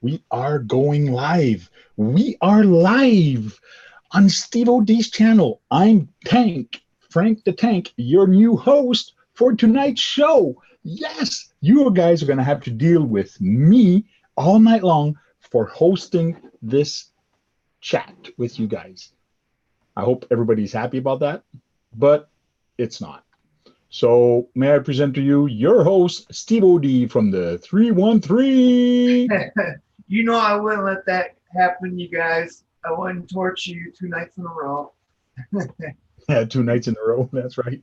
We are going live. We are live on Steve O'D's channel. I'm Frank the Tank, your new host for tonight's show. Yes, you guys are going to have to deal with me all night long for hosting this chat with you guys. I hope everybody's happy about that, but it's not. So may I present to you your host, Steve O'D from the 313. You know I wouldn't let that happen, you guys. I wouldn't torture you 2 nights in a row. Yeah, 2 nights in a row. That's right.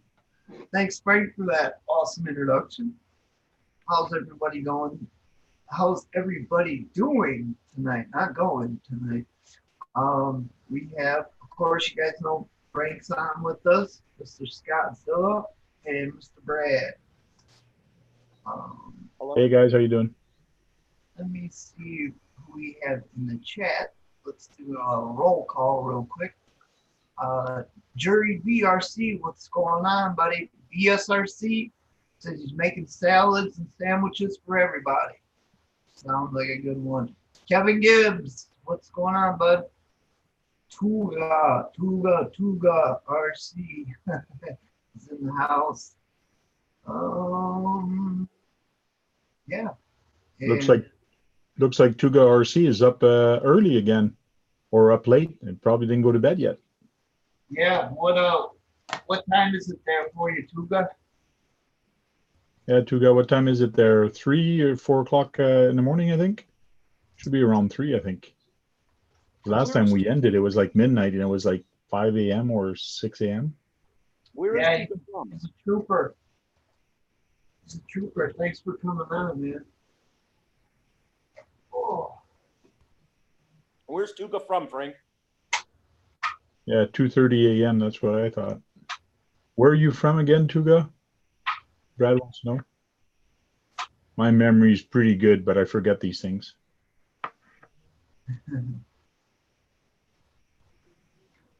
Thanks, Frank, for that awesome introduction. How's everybody going? How's everybody doing tonight? Not going tonight. We have, of course, you guys know Frank's on with us, Mr. Scott Zilla, and Mr. Brad. Hey guys, how you doing? Let me see who we have in the chat. Let's do a roll call real quick. Jury VRC, what's going on, buddy? BSRC says he's making salads and sandwiches for everybody. Sounds like a good one. Kevin Gibbs, what's going on, bud? Tuga RC is in the house. Yeah. Looks like Tuga RC is up early again, or up late, and probably didn't go to bed yet. Yeah. What time is it there for you, Tuga? Yeah, Tuga, what time is it there? 3 or 4 o'clock in the morning, I think. Should be around 3, I think. Last time we ended, it was like midnight, and it was like 5 a.m. or 6 a.m. Where is Tuga from? He's a trooper. He's a trooper. Thanks for coming on, man. Oh. Where's Tuga from, Frank? Yeah, 2:30 a.m. That's what I thought. Where are you from again, Tuga? Brad wants to know. My memory's pretty good, but I forget these things.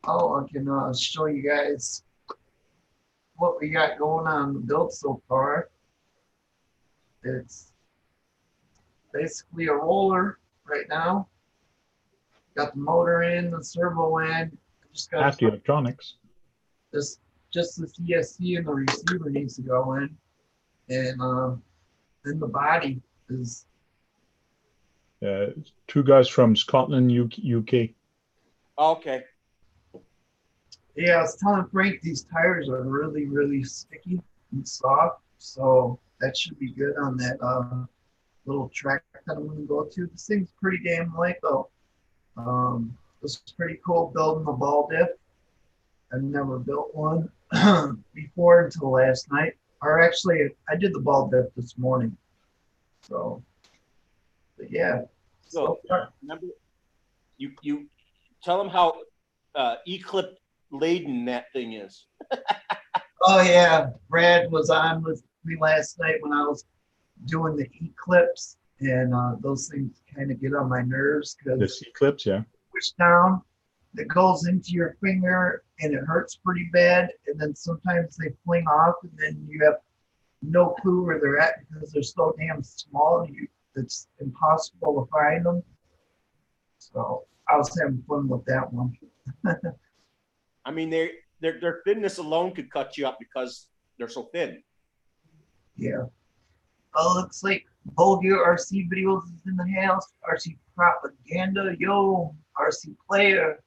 Oh, I can show you guys what we got going on the build so far. It's basically a roller right now. Got the motor in, the servo in. Just got the electronics. Just the CSC and the receiver needs to go in, and then the body is. Two guys from Scotland, UK. Okay. Yeah, I was telling Frank these tires are really, really sticky and soft, so that should be good on that little track that I'm going to go to. This thing's pretty damn light, though. This is pretty cool building the ball diff. I've never built one before until last night. Or actually, I did the ball diff this morning. So, but yeah. So remember, you tell them how eclipse laden that thing is. Oh yeah, Brad was on with me last night when I was doing the eclipse, and those things kind of get on my nerves because this eclipse, yeah, push down, that goes into your finger and it hurts pretty bad, and then sometimes they fling off, and then you have no clue where they're at because they're so damn small. It's impossible to find them. So I was having fun with that one. I mean, their thinness alone could cut you up because they're so thin. Yeah. Oh, looks like Bulgar RC videos is in the house. RC propaganda, yo, RC player.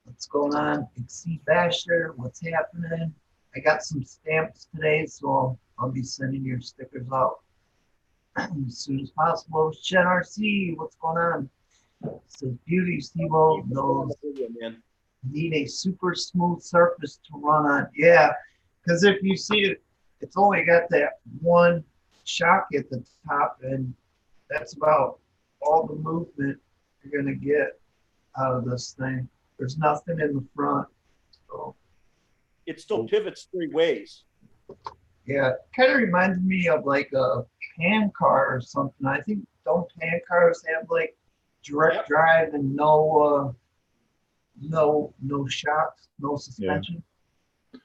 What's going on? XC Basher, what's happening? I got some stamps today, so I'll be sending your stickers out as soon as possible. Shen RC, what's going on? Says Beauty Steve-O, those need a super smooth surface to run on. Yeah, because if you see it, it's only got that one shock at the top, and that's about all the movement you're going to get out of this thing. There's nothing in the front. So it still pivots 3 ways. Yeah, kind of reminds me of like a pan car or something. I think don't pan cars have like direct drive and no shocks, no suspension? Yeah.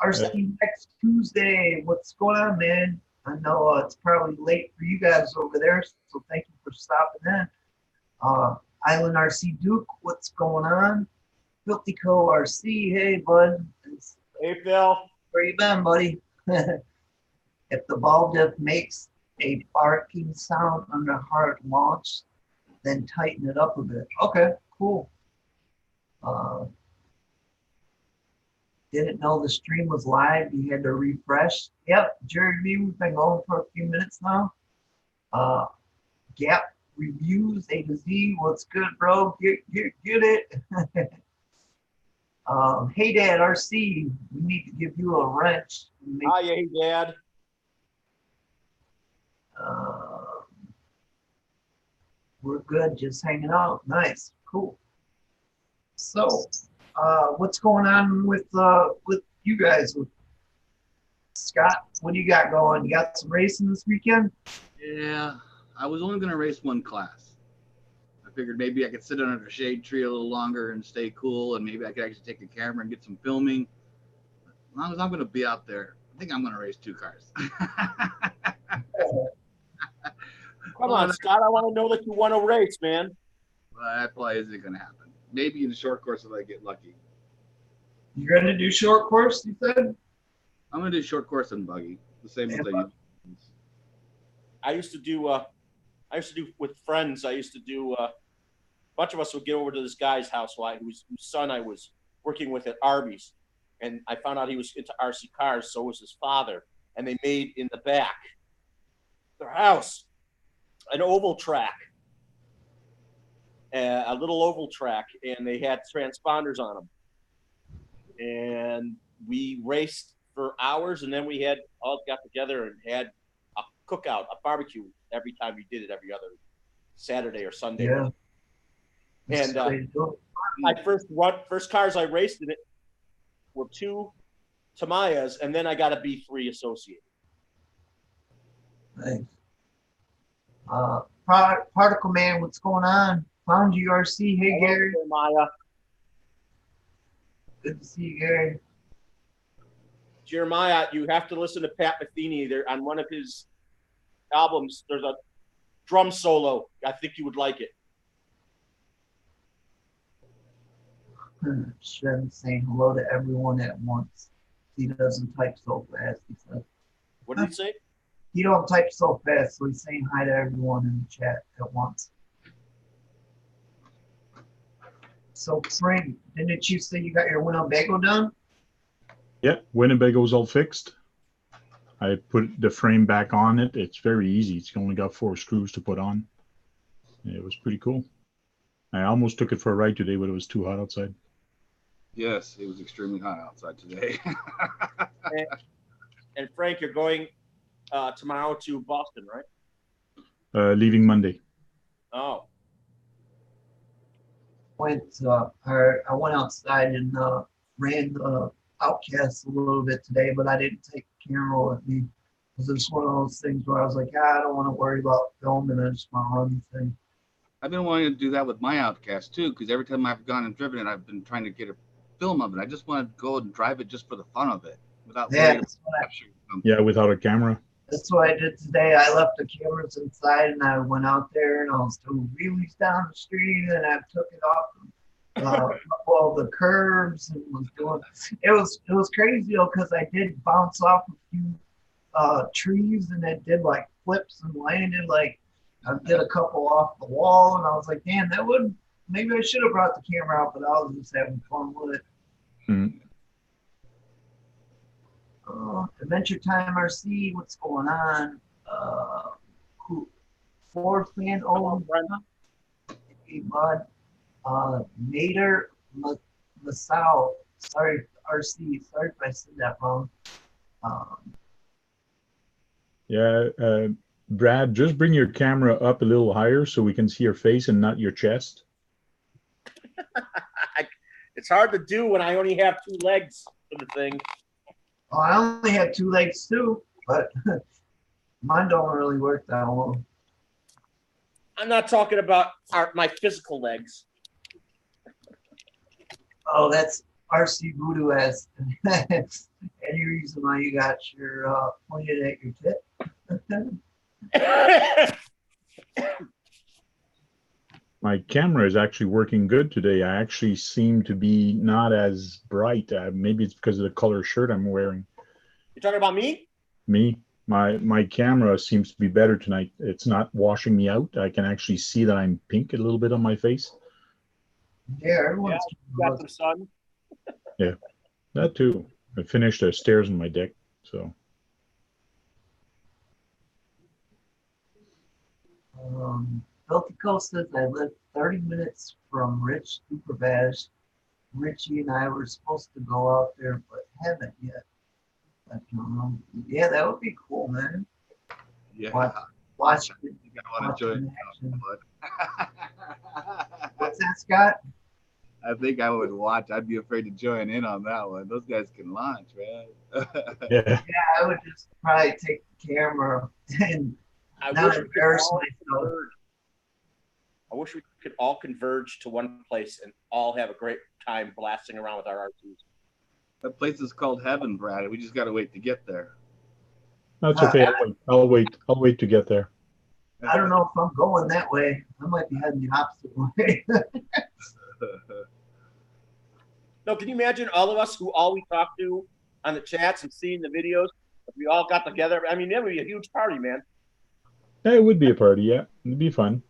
RC next Tuesday. What's going on, man? I know it's probably late for you guys over there, so thank you for stopping in. Island RC Duke, what's going on? Filthy Co RC, hey bud. Hey, Phil. Where you been, buddy? If the ball diff makes a barking sound under hard launch, then tighten it up a bit. Okay, cool. Didn't know the stream was live. You had to refresh. Yep, Jeremy, we've been going for a few minutes now. Gap reviews A to Z. What's good, bro? Get it. Hey, Dad, RC, we need to give you a wrench. Hi, hey, Dad. We're good, just hanging out. Nice, cool. So, what's going on with you guys? With Scott, what do you got going? You got some racing this weekend? Yeah, I was only going to race one class. I figured maybe I could sit under the shade tree a little longer and stay cool, and maybe I could actually take a camera and get some filming. As long as I'm going to be out there, I think I'm going to race 2 cars. Come on, Scott. I want to know that you want to race, man. Well, that probably isn't going to happen. Maybe in the short course if I get lucky. You're going to do short course, you said? I'm going to do short course and buggy, the same as I used. I used to do with friends. I used to do. A bunch of us would get over to this guy's house whose son I was working with at Arby's, and I found out he was into RC cars. So was his father, and they made in the back their house an oval track, a little oval track, and they had transponders on them, and we raced for hours, and then we had all got together and had a cookout, a barbecue every time we did it, every other Saturday or Sunday. Yeah. And my first cars I raced in it were 2 Tamayas, and then I got a B3 associated. Nice. Particle Man, what's going on? Found you, RC. Hey, Gary. Jeremiah. Good to see you, Gary. Jeremiah, you have to listen to Pat Metheny. There on one of his albums, there's a drum solo. I think you would like it. Shem saying hello to everyone at once. He doesn't type so fast, he said. What did he say? He don't type so fast, so he's saying hi to everyone in the chat at once. So, Frank, didn't you say you got your Winnebago done? Yeah, Winnebago's all fixed. I put the frame back on it. It's very easy. It's only got 4 screws to put on. It was pretty cool. I almost took it for a ride today, but it was too hot outside. Yes, it was extremely hot outside today. And Frank, you're going tomorrow to Boston, right? Leaving Monday. Oh. I went outside and ran the Outcast a little bit today, but I didn't take the camera with me. Because it's one of those things where I was like, I don't want to worry about filming. I just want to run the thing. I've been wanting to do that with my Outcast too, because every time I've gone and driven it, I've been trying to get a film of it. I just want to go and drive it just for the fun of it, without worrying about capturing something. Yeah, without a camera. That's what I did today. I left the cameras inside and I went out there and I was doing wheelies down the street and I took it off all the curbs and was doing. It was crazy though because I did bounce off a few trees and it did like flips and landed like. I did a couple off the wall, and I was like, "Damn, maybe I should have brought the camera out," but I was just having fun with it. Mm. Adventure Time RC, what's going on? Ford fan, hey bud, Nader Masao. Sorry, RC. Sorry if I said that wrong. Brad, just bring your camera up a little higher so we can see your face and not your chest. It's hard to do when I only have 2 legs for the thing. Oh, I only have 2 legs too, but mine don't really work that well. I'm not talking about my physical legs. Oh, that's RC Voodoo as any reason why you got your pointed at your tip? My camera is actually working good today. I actually seem to be not as bright. Maybe it's because of the color shirt I'm wearing. You talking about me? Me, my camera seems to be better tonight. It's not washing me out. I can actually see that I'm pink a little bit on my face. Yeah, everyone's Yeah, got some sun. Yeah, that too. I finished the stairs on my deck, so. Beltico says I live 30 minutes from Rich Superbash. Richie and I were supposed to go out there, but haven't yet. Yeah, that would be cool, man. Yeah. Watch You gotta want to join. What's that, Scott? I think I would watch. I'd be afraid to join in on that one. Those guys can launch, man. Yeah. Yeah, I would just probably take the camera and I not wish we could embarrass all myself. converge. I wish we could all converge to one place and all have a great time blasting around with our RCs. That place is called Heaven, Brad. We just gotta wait to get there. That's okay. I'll wait. I'll wait to get there. I don't know if I'm going that way. I might be heading the opposite way. No, can you imagine all of us who all we talk to on the chats and seeing the videos? If we all got together, I mean, that would be a huge party, man. Yeah, it would be a party. Yeah, it'd be fun.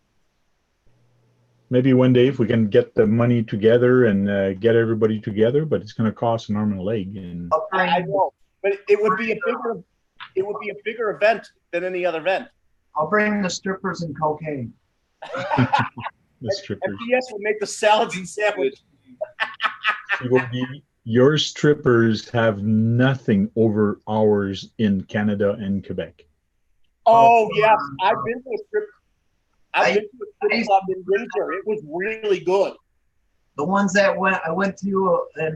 Maybe one day if we can get the money together and get everybody together, but it's going to cost an arm and a leg. And I know, but it would be a bigger event than any other event. I'll bring the strippers and cocaine. the strippers. FPS would make the salads and sandwiches. Your strippers have nothing over ours in Canada and Quebec. Oh yeah, I've been to a strip. I've been to a strip club in Windsor. It was really good. The ones that I went to in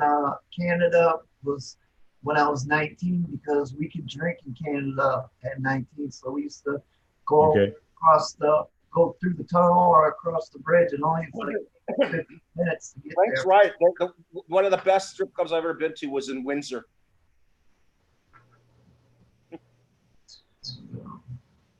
Canada was when I was 19 because we could drink in Canada at 19. So we used to go go through the tunnel or across the bridge, and only like 15 minutes to get Frank's there. right. One of the best strip clubs I've ever been to was in Windsor.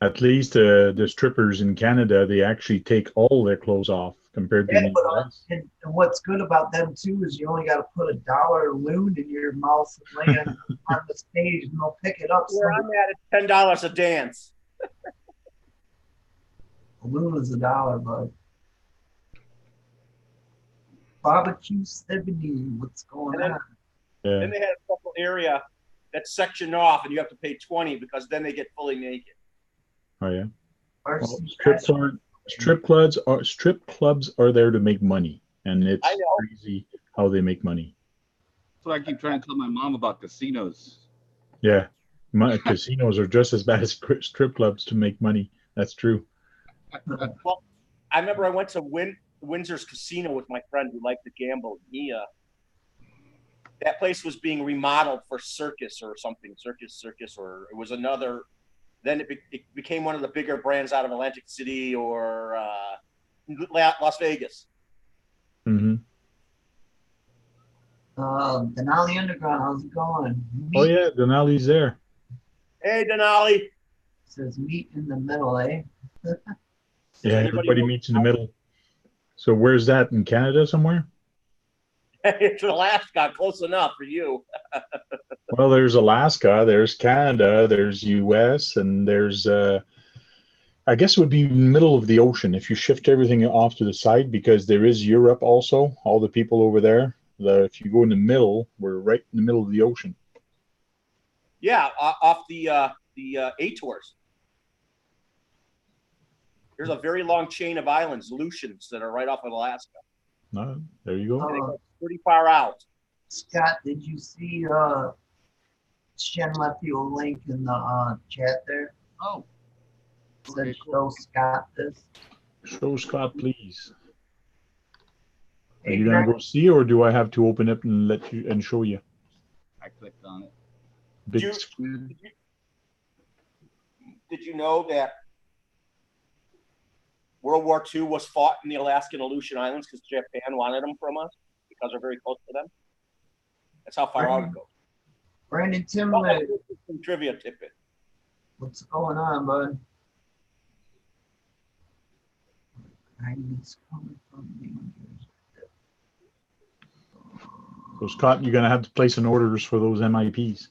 At least the strippers in Canada, they actually take all their clothes off compared to the US. And what's good about them too is you only got to put $1 loon in your mouth and land on the stage, and they'll pick it up. Where I'm at, it's $10 a dance. A loon is $1, bud. Barbecue 70. What's going on? Yeah. Then they had a special area that's sectioned off, and you have to pay $20 because then they get fully naked. Oh yeah. Well, strip clubs are there to make money, and it's crazy how they make money. That's what I keep trying to tell my mom about casinos. Yeah, casinos are just as bad as strip clubs to make money. That's true. Well, I remember I went to Windsor's casino with my friend who liked to gamble. That place was being remodeled for circus or something, or it was another. Then it became one of the bigger brands out of Atlantic City or Las Vegas. Mm-hmm. Denali Underground, how's it going? Oh yeah, Denali's there. Hey, Denali. Says meet in the middle, eh? Yeah, everybody meets in the middle. So where's that, in Canada somewhere? It's Alaska, close enough for you. Well, there's Alaska, there's Canada, there's US, and there's I guess it would be in the middle of the ocean if you shift everything off to the side, because there is Europe also, all the people over there. If you go in the middle, we're right in the middle of the ocean. Yeah, off the Atours. There's a very long chain of islands, Aleutians, that are right off of Alaska. There you go. They go pretty far out. Scott, did you see Shen left you a link in the chat there? Oh. Said show Scott this. Show Scott, please. Are Hey, you gonna go see, or do I have to open it and let you and show you? I clicked on it. Big screen. Did you know that World War II was fought in the Alaskan Aleutian Islands because Japan wanted them from us because we're very close to them? That's how far out it goes. Brandon Timberlake. Some trivia tidbit. What's going on, bud? It's coming from me. So Scott, you're gonna have to place an orders for those MIPs.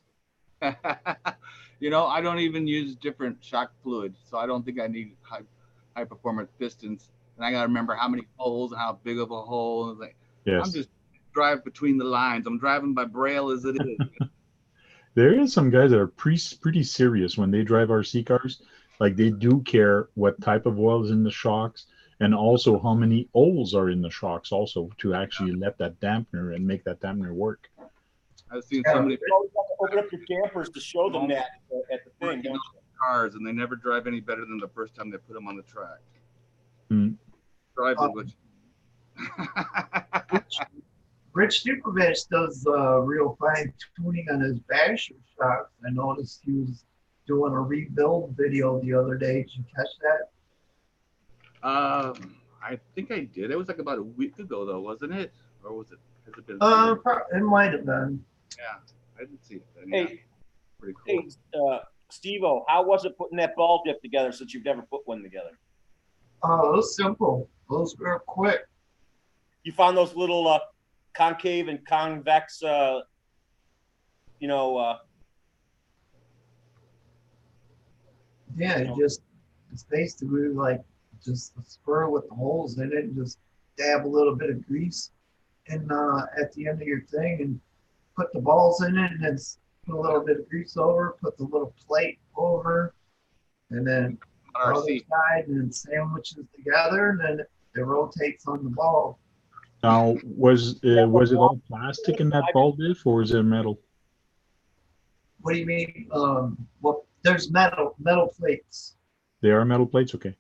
You know, I don't even use different shock fluids, so I don't think I need high performance pistons. And I got to remember how many holes and how big of a hole. And like, Yes. I'm just drive between the lines. I'm driving by braille as it is. There is some guys that are pretty serious when they drive RC cars. Like they do care what type of oil is in the shocks and also how many holes are in the shocks also to actually let that dampener and make that dampener work. I've seen so many You always have to open up your dampers to show them that at the thing. Don't you? cars, and they never drive any better than the first time they put them on the track. Drive it with. Rich Dukovich does real fine tuning on his basher shocks. I noticed he was doing a rebuild video the other day. Did you catch that? I think I did. It was like about a week ago, though, wasn't it? Or was it? Has it been? It might have been. Yeah, I didn't see it then. Hey, yeah. Pretty cool. Hey, Steve-O, how was it putting that ball dip together since you've never put one together? Oh, it was simple. Those were quick. You found those little concave and convex, Yeah, it's basically like just a spur with the holes in it and just dab a little bit of grease and at the end of your thing and put the balls in it and then put a little bit of grease over, put the little plate over, and then the other side and then sandwiches together and then it rotates on the ball. Now, was it all plastic in that ball diff or is it metal? What do you mean? Well, there's metal plates. They are metal plates, okay.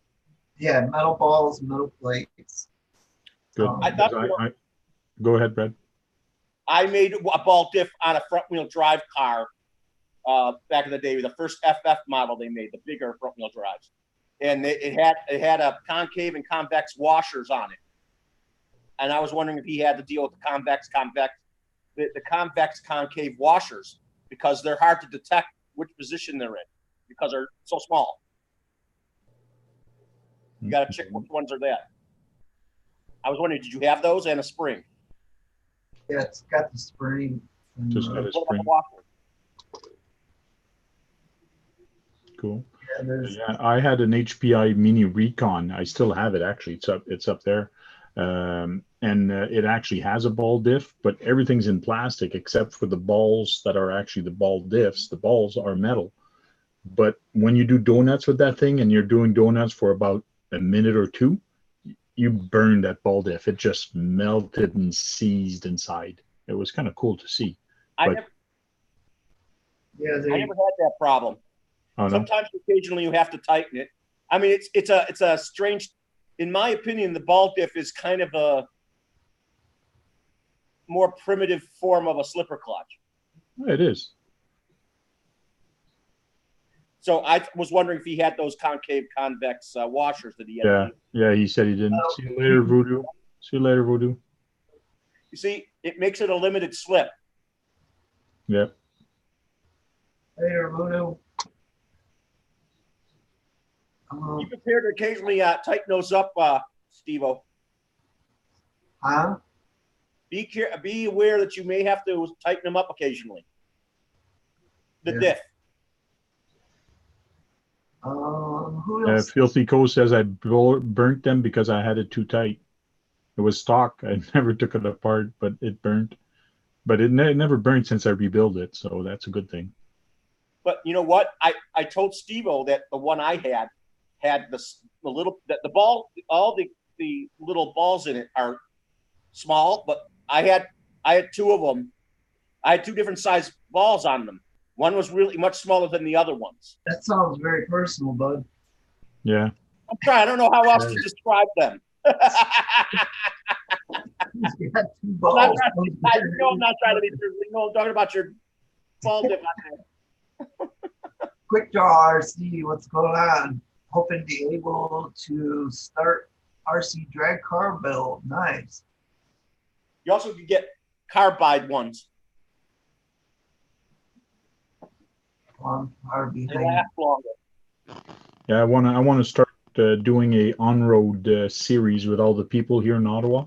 Yeah, metal balls, metal plates. Good. Go ahead, Brad. I made a ball diff on a front wheel drive car back in the day, the first FF model they made, the bigger front wheel drives, and it had a concave and convex washers on it. And I was wondering if he had to deal with the convex concave washers because they're hard to detect which position they're in because they're so small. You got to check which ones are that. I was wondering, did you have those and a spring? Yeah, it's got the spring. Just got a spring. Cool. Yeah, I had an HPI Mini Recon. I still have it actually. It's up there. It actually has a ball diff, but everything's in plastic except for the balls that are actually the ball diffs. The balls are metal. But when you do donuts with that thing and you're doing donuts for about a minute or two, you burn that ball diff. It just melted and seized inside. It was kind of cool to see. I never had that problem. Oh, no? Sometimes occasionally you have to tighten it. I mean, it's a strange. In my opinion, the ball diff is kind of a more primitive form of a slipper clutch. It is. So I was wondering if he had those concave convex washers that he had. Yeah, he said he didn't. See you later, Voodoo. See you later, Voodoo. You see, it makes it a limited slip. Yeah. Later, Voodoo. Be prepared to occasionally tighten those up, Steve-O. Huh? Be aware that you may have to tighten them up occasionally. The diff. Who else? Filthy Co says I burnt them because I had it too tight. It was stock. I never took it apart, but it burnt. But it never burned since I rebuilt it, so that's a good thing. But you know what? I told Steve-O that the one I had the ball, all the little balls in it are small, but I had two of them. I had two different size balls on them. One was really much smaller than the other ones. That sounds very personal, bud. Yeah. I'm trying. I don't know how else to describe them. You got two balls. I'm not trying to be. I'm talking about your ball dip on there. Quick draw RC, what's going on? Hoping to be able to start RC drag car build. Nice. You also can get carbide ones. Far They behind. last longer. Yeah, I want to start doing a on-road series with all the people here in Ottawa,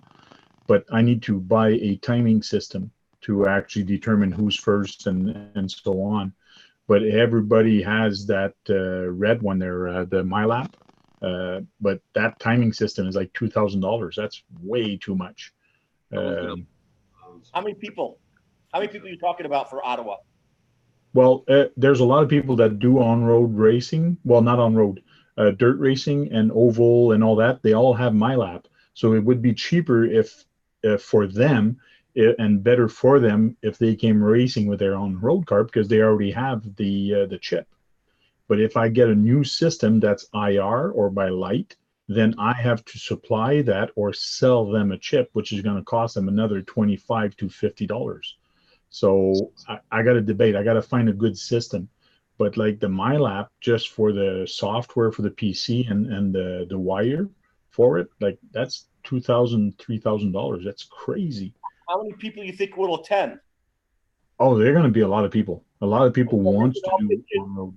but I need to buy a timing system to actually determine who's first and so on. But everybody has that red one there, the MyLap. But that timing system is like $2,000. That's way too much. How many people? How many people are you talking about for Ottawa? Well, there's a lot of people that do on-road racing. Well, not on-road, dirt racing and oval and all that. They all have MyLap. So it would be cheaper if for them and better for them if they came racing with their own road car because they already have the chip. But if I get a new system that's IR or by light, then I have to supply that or sell them a chip, which is going to cost them another $25 to $50. So I got to debate. I got to find a good system. But like the MyLap, just for the software for the PC and the wire for it, like that's $2,000, $3,000. That's crazy. How many people do you think will attend? Oh, they're going to be a lot of people. A lot of people want to do on-road.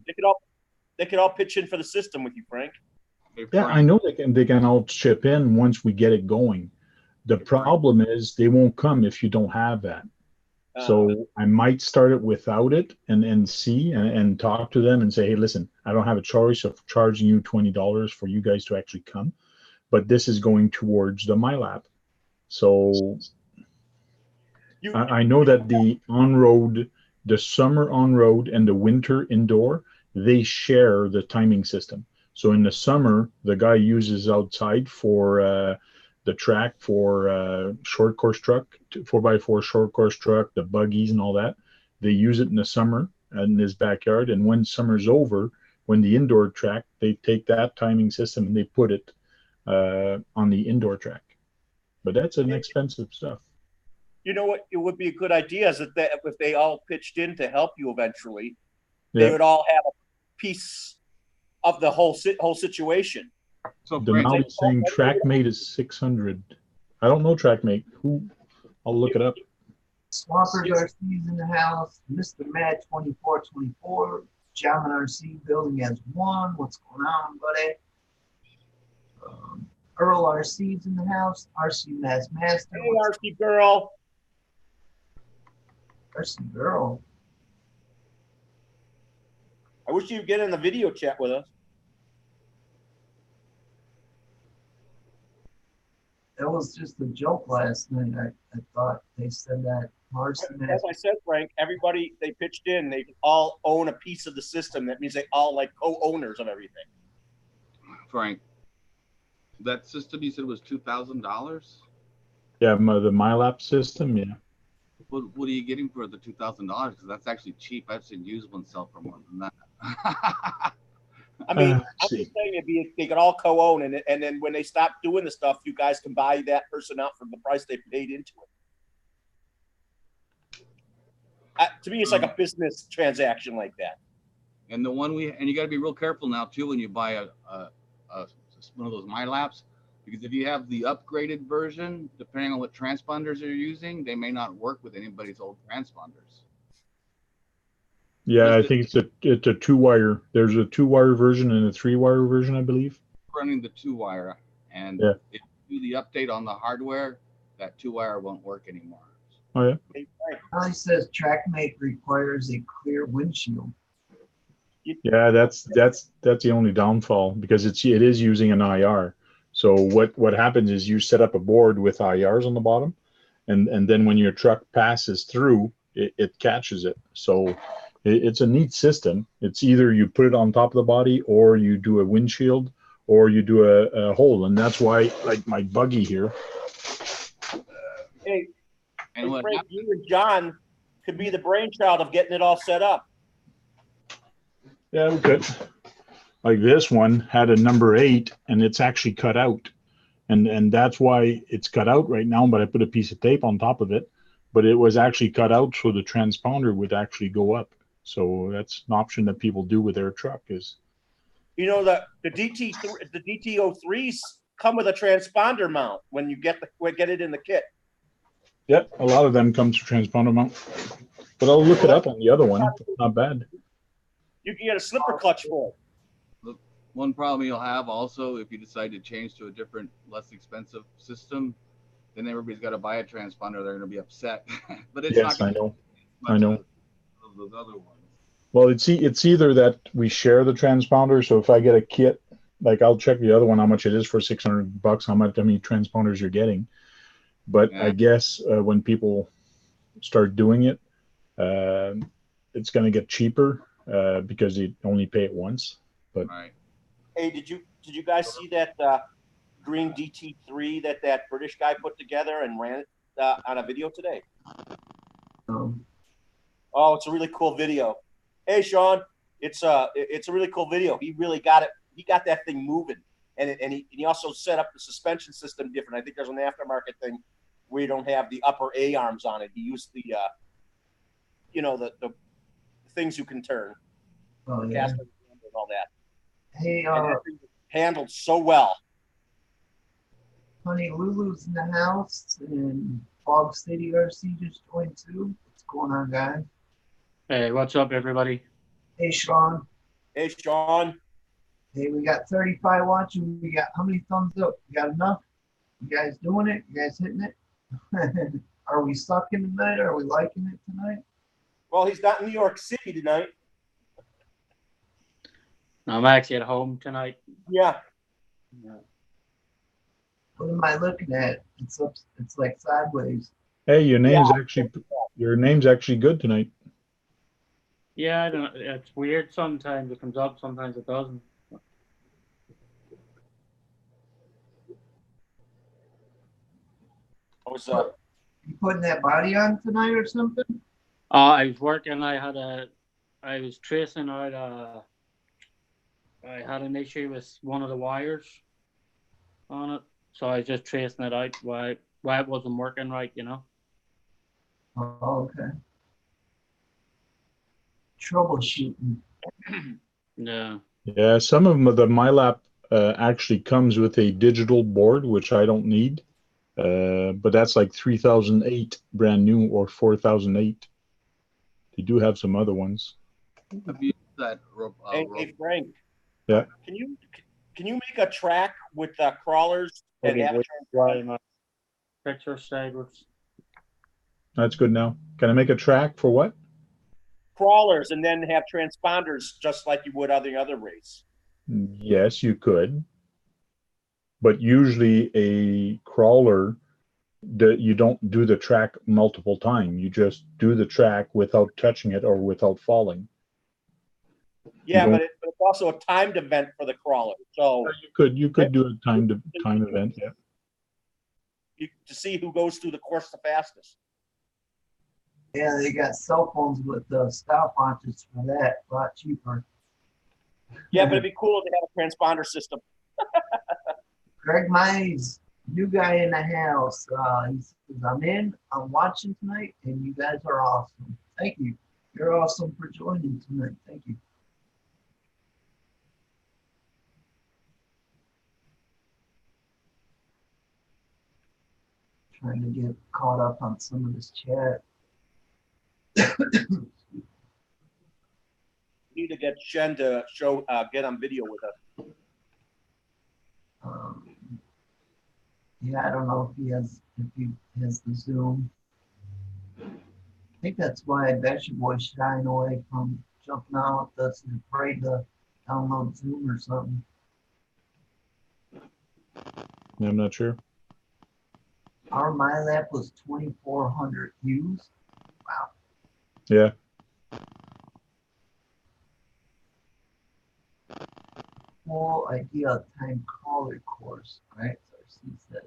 They could all pitch in for the system with you, Frank. Yeah, I know they can all chip in once we get it going. The problem is they won't come if you don't have that. So I might start it without it and see and talk to them and say, hey, listen, I don't have a choice of charging you $20 for you guys to actually come, but this is going towards the MyLap. So I know that the on-road, the summer on-road and the winter indoor, they share the timing system. So in the summer, the guy uses outside for the track for short course truck, 4x4 short course truck, the buggies and all that. They use it in the summer in his backyard. And when summer's over, when the indoor track, they take that timing system and they put it on the indoor track. But that's an expensive stuff. You know what? It would be a good idea is that if they all pitched in to help you eventually, they would all have a piece of the whole situation. So Denali's saying TrackMate is 600. I don't know TrackMate. Who? I'll look it up. Swampers RC's in the house. Mr. Mad 2424. Jamin RC building as one. What's going on, buddy? Earl RC's in the house. RC Mass Master. Hey, RC girl. RC girl. I wish you'd get in the video chat with us. That was just a joke last night. I thought they said that As I said, Frank, everybody they pitched in, they all own a piece of the system. That means they all like co-owners of everything. Frank, that system you said was $2,000? Yeah, the MyLap system, yeah. What are you getting for the $2,000? Because that's actually cheap. I've seen used ones sell for more than that. I mean, I'm just saying they could all co-own, and then when they stop doing the stuff, you guys can buy that person out for the price they paid into it. To me, it's like a business transaction like that. And the one you got to be real careful now too when you buy one of those MyLaps, because if you have the upgraded version, depending on what transponders you're using, they may not work with anybody's old transponders. Yeah, I think it's a 2-wire. There's a 2-wire version and a 3-wire version, I believe. Running the 2-wire, and if you do the update on the hardware, that 2-wire won't work anymore. Oh yeah. He says TrackMate requires a clear windshield. Yeah, that's the only downfall because it is using an IR. So what happens is you set up a board with IRs on the bottom, and then when your truck passes through, it catches it. So it's a neat system. It's either you put it on top of the body or you do a windshield or you do a hole. And that's why, like my buggy here. Hey, Frank, you and John could be the brainchild of getting it all set up. Yeah, we could. Like this one had a number 8 and it's actually cut out. And that's why it's cut out right now, but I put a piece of tape on top of it. But it was actually cut out so the transponder would actually go up. So that's an option that people do with their truck is. You know, the DT03s come with a transponder mount when you get it in the kit. Yep, a lot of them come to transponder mount. But I'll look it up on the other one. It's not bad. You can get a slipper clutch for it. One problem you'll have also, if you decide to change to a different, less expensive system, then everybody's got to buy a transponder. They're going to be upset. But it's not Yes, going I to know. be as I much know. as those other ones. Well, it's either that we share the transponder. So if I get a kit, like I'll check the other one how much it is for $600, how many transponders you're getting. But I Yeah. guess when people start doing it, uh, it's going to get cheaper because you only pay it once. But Right. Hey, did you guys see that green DT3 that British guy put together and ran it on a video today? Um, Oh, it's a really cool video. Hey, Sean, it's a really cool video. He really got it. He got that thing moving, and he also set up the suspension system different. I think there's an aftermarket thing where you don't have the upper A arms on it. He used the the things you can turn, oh yeah. caster and all that, Hey, and that thing was handled so well. honey, Lulu's in the house, and Fog City RC just joined too. What's going on, guys? Hey, what's up, everybody? Hey, Sean. Hey, Sean. Hey, we got 35 watching. We got how many thumbs up? You got enough? You guys doing it? You guys hitting it? Are we sucking tonight? Are we liking it tonight? Well, he's not in New York City tonight. I'm actually at home tonight. Yeah. What am I looking at? It's up. It's like sideways. hey, your name's actually good tonight. Yeah, I don't. It's weird. Sometimes it comes up, sometimes it doesn't. I was You putting that body on tonight or something? I was working. I was tracing out. I had an issue with one of the wires on it, so I was just tracing it out why it wasn't working right. Oh, okay. Troubleshooting. Yeah. Yeah, some of them, the MyLap actually comes with a digital board, which I don't need. But that's like 3008 brand new or 4008. They do have some other ones. Have you used that hey, Frank. Yeah. Can you make a track with crawlers and Okay, have wait, it why my picture stayed with That's good now. Can I make a track for what? crawlers and then have transponders just like you would on the other race? Yes, you could. But usually a crawler, you don't do the track multiple times. You just do the track without touching it or without falling. Yeah, don't- but it's also a timed event for the crawler. So You could do a time event, yeah. to see who goes through the course the fastest. Yeah, they got cell phones with stop watches for that. A lot cheaper. Yeah, but it'd be cool to have a transponder system. Greg Mize, new guy in the house. He says, I'm watching tonight, and you guys are awesome. Thank you. You're awesome for joining tonight. Thank you. Trying to get caught up on some of this chat. We need to get Shen to get on video with us. Yeah, I don't know if he has the Zoom. I think that's why Betcha Boy's shying away from jumping out with us. He's afraid to download Zoom or something. I'm not sure. Our MyLab was 2,400 views. Wow. Yeah. Full idea time caller course, right? So he says.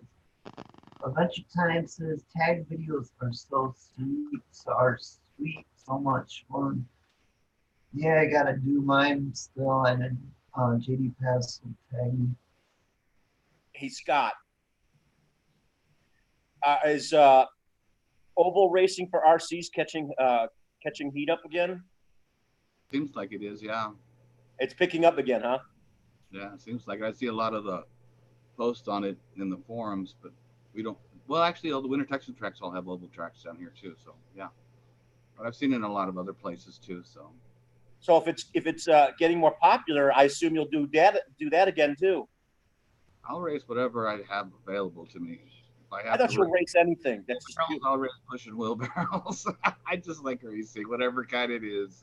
Adventure Time says tag videos are so sweet, so much fun. Yeah, I gotta do mine still, and then JD Pass will tag me. Hey, Scott. Is oval racing for RCs catching heat up again? Seems like it is, yeah. It's picking up again, huh? Yeah, it seems like I see a lot of the posts on it in the forums, but we don't. Well, actually, all the Winter Texas tracks all have oval tracks down here too. So yeah, but I've seen it in a lot of other places too. So So if it's getting more popular, I assume you'll do that again too. I'll race whatever I have available to me. If I I have thought to you'll race race anything. That's just wheelbarrows, you. I'll race pushing wheelbarrows. I just like racing, whatever kind it is.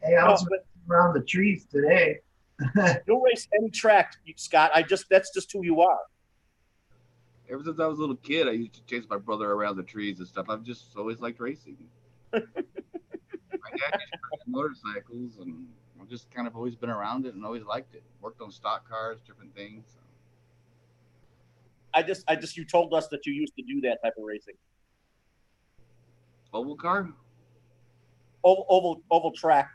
Hey, I No, was but around the trees today. you'll race any track, Scott. That's just who you are. Ever since I was a little kid, I used to chase my brother around the trees and stuff. I've just always liked racing. My dad used to race motorcycles, and I've just kind of always been around it and always liked it. Worked on stock cars, different things. So. You told us that you used to do that type of racing. Oval car? Oval track,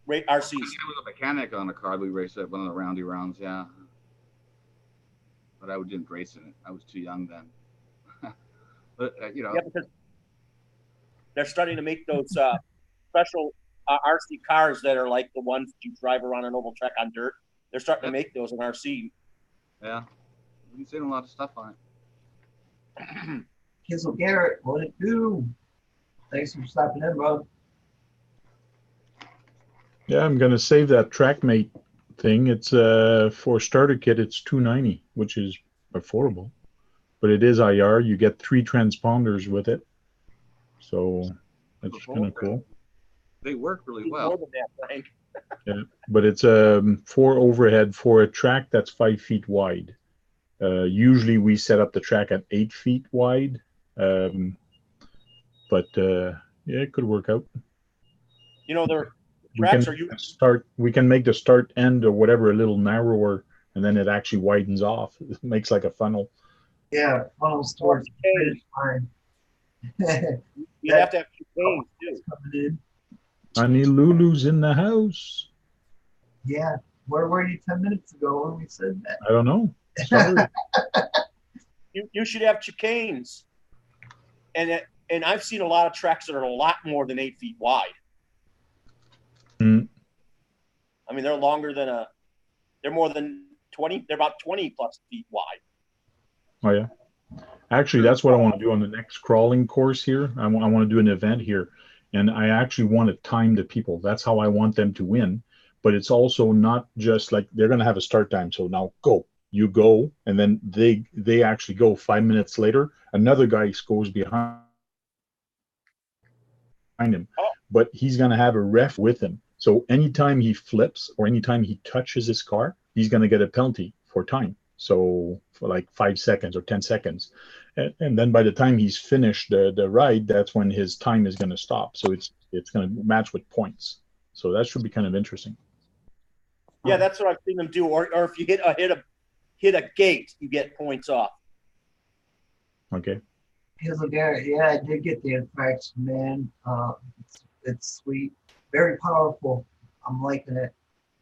RCs. I was a mechanic on a car. We raced at one of the roundy rounds, yeah. But I didn't race in it. I was too young then. But Yeah, because they're starting to make those special RC cars that are like the ones that you drive around an oval track on dirt. They're starting to make those in RC. Yeah, we've seen a lot of stuff on it. Kizzle Garrett, what it do? Thanks for stopping in, bro. Yeah, I'm gonna save that TrackMate thing. It's for starter kit. It's $290, which is affordable, but it is IR. You get 3 transponders with it, so that's kind of cool. They work really well. More than that, Frank. Yeah, but it's 4 overhead for a track that's 5 feet wide. Usually we set up the track at 8 feet wide, but yeah, it could work out. You know, their We tracks can are you. we can make the start end or whatever a little narrower, and then it actually widens off. It makes like a funnel. Yeah, funnels towards the finish line. You have to have chicanes too. Coming in. Honey Lulu's in the house. Yeah, where were you 10 minutes ago when we said that? I don't know. Sorry. You should have chicanes, and I've seen a lot of tracks that are a lot more than 8 feet wide. Mm. I mean, they're longer than they're more than 20. They're about 20 plus feet wide. Oh yeah. Actually, that's what I want to do on the next crawling course here. I want to do an event here, and I actually want to time the people. That's how I want them to win. But it's also not just like they're going to have a start time. So now go, you go, and then they actually go 5 minutes later. Another guy goes behind him, but he's going to have a ref with him. So anytime he flips or anytime he touches his car, he's going to get a penalty for time. So for like 5 seconds or 10 seconds. And then by the time he's finished the ride, that's when his time is going to stop. So it's going to match with points. So that should be kind of interesting. Yeah, that's what I've seen them do. Or if you hit a gate, you get points off. Okay. Kizzle Garrett, yeah, I did get the infraction, man. It's sweet, very powerful. I'm liking it.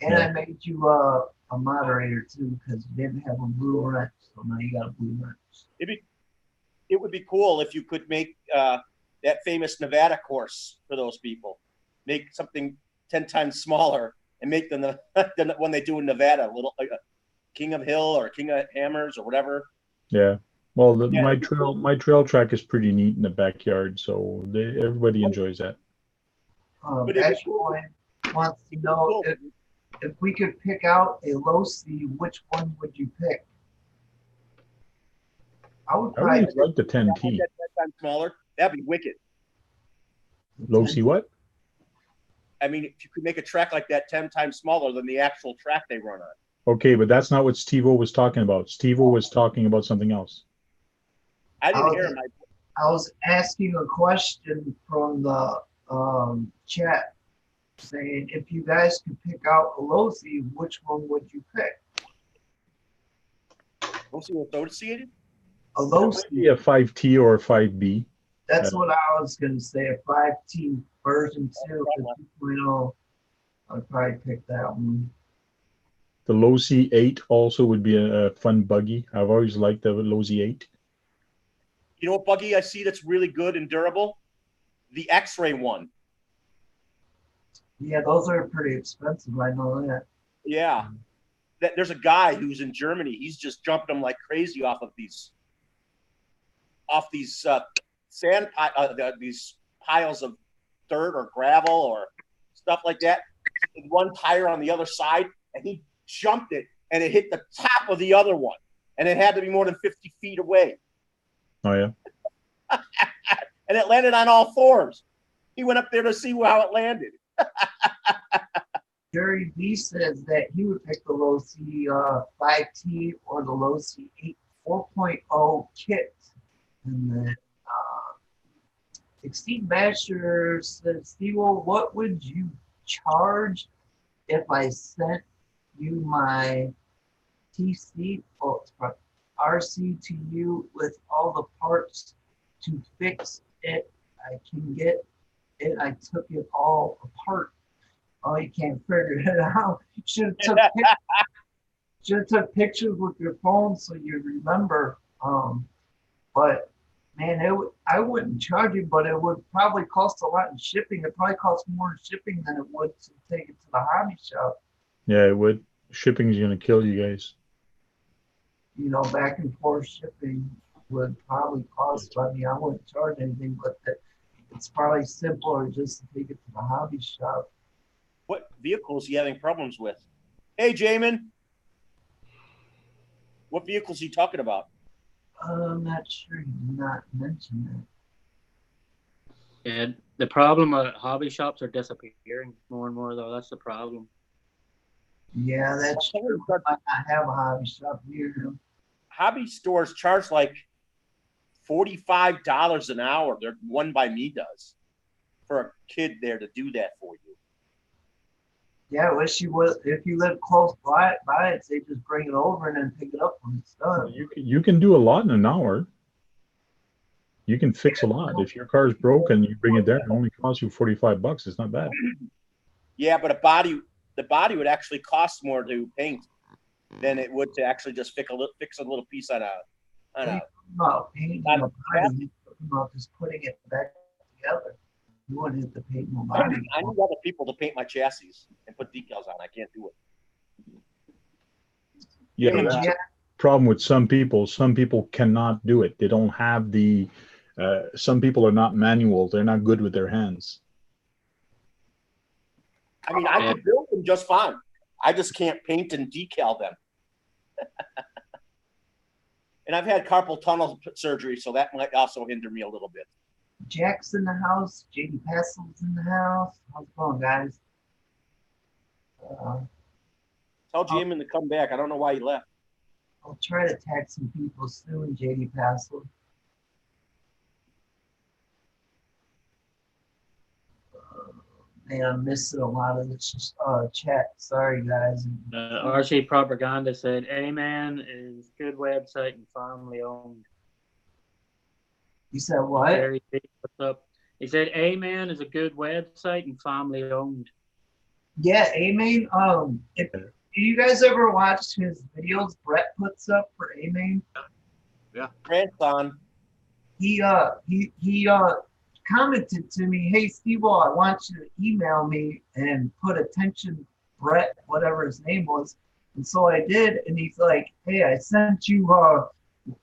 And Yeah. I made you a moderator too because you didn't have a blue wrench, so now you got a blue wrench. It would be cool if you could make that famous Nevada course for those people. Make something 10 times smaller and make them than when they do in Nevada, little like a King of Hill or King of Hammers or whatever. Yeah. Well, Yeah. my trail track is pretty neat in the backyard, so everybody enjoys that. But if Ashboy wants to know if we could pick out a low C, which one would you pick? I would I probably always like the 10T. 10 times smaller, that'd be wicked. Low C what? I mean, if you could make a track like that 10 times smaller than the actual track they run on. Okay, but that's not what Steve-O was talking about. Steve-O was talking about something else. I didn't hear him. I was asking a question from the chat saying if you guys could pick out a low C, which one would you pick? Low C associated? A low It might C. be a 5T or a 5B. That's what I was going to say, a 5T version 2, 2.0. I'd probably pick that one. The Low C8 also would be a fun buggy. I've always liked the Low Z8. You know what buggy I see that's really good and durable? The X-Ray one. Yeah, those are pretty expensive. I know that. Yeah. There's a guy who's in Germany. He's just jumping them like crazy off these sand these piles of dirt or gravel or stuff like that. One tire on the other side, and he jumped it, and it hit the top of the other one, and it had to be more than 50 feet away. Oh yeah. And it landed on all fours. He went up there to see how it landed. Jerry B says that he would pick the low C 5T or the low C 8 4.0 kit. And then Exceed Basher says, Steve, what would you charge if I sent you my TC RC to you with all the parts to fix it? I can get it. I took it all apart. Oh, you can't figure it out. You should have took pictures with your phone so you remember. But man, I wouldn't charge you, but it would probably cost a lot in shipping. It probably costs more in shipping than it would to take it to the hobby shop. Yeah, it would. Shipping's gonna kill you guys. You know, back and forth shipping would probably cost. I mean, I wouldn't charge anything, but it's probably simpler just to take it to the hobby shop. What vehicles are you having problems with? Hey, Jamin. What vehicles are you talking about? I'm not sure you did not mention that. Yeah, the problem hobby shops are disappearing more and more, though. That's the problem. Yeah, that's true. I might not have a hobby shop here. Hobby stores charge like $45 an hour. They're One by Me does for a kid there to do that for you. Yeah, I wish you would. If you live close by it, they just bring it over and then pick it up when it's done. You can do a lot in an hour. You can fix a lot. If your car's broken, you bring it there. It only costs you $45. It's not bad. Yeah, but the body would actually cost more to paint than it would to actually just fix a little piece on a. About painting the body, about just putting it back together. You wouldn't have to paint no body. I need other people to paint my chassis and put decals on. I can't do it. Yeah, that's the problem with some people. Some people cannot do it. They don't have the. Some people are not manual. They're not good with their hands. I mean, I can build them just fine. I just can't paint and decal them. And I've had carpal tunnel surgery, so that might also hinder me a little bit. Jack's in the house. JD Passel's in the house. How's it going, guys? Tell Jamin to come back. I don't know why he left. I'll try to tag some people soon, JD Passel. Man, I'm missing a lot of the chat. Sorry, guys. RC Propaganda said, A-Man is good website and family owned. You said what? Very big. What's up? He said, A-Man is a good website and family owned. Yeah, A-Man. If you guys ever watched his videos Brett puts up for A-Man? Yeah. Grandson. He commented to me, hey, Steve, I want you to email me and put attention Brett, whatever his name was. And so I did. And he's like, hey, I sent you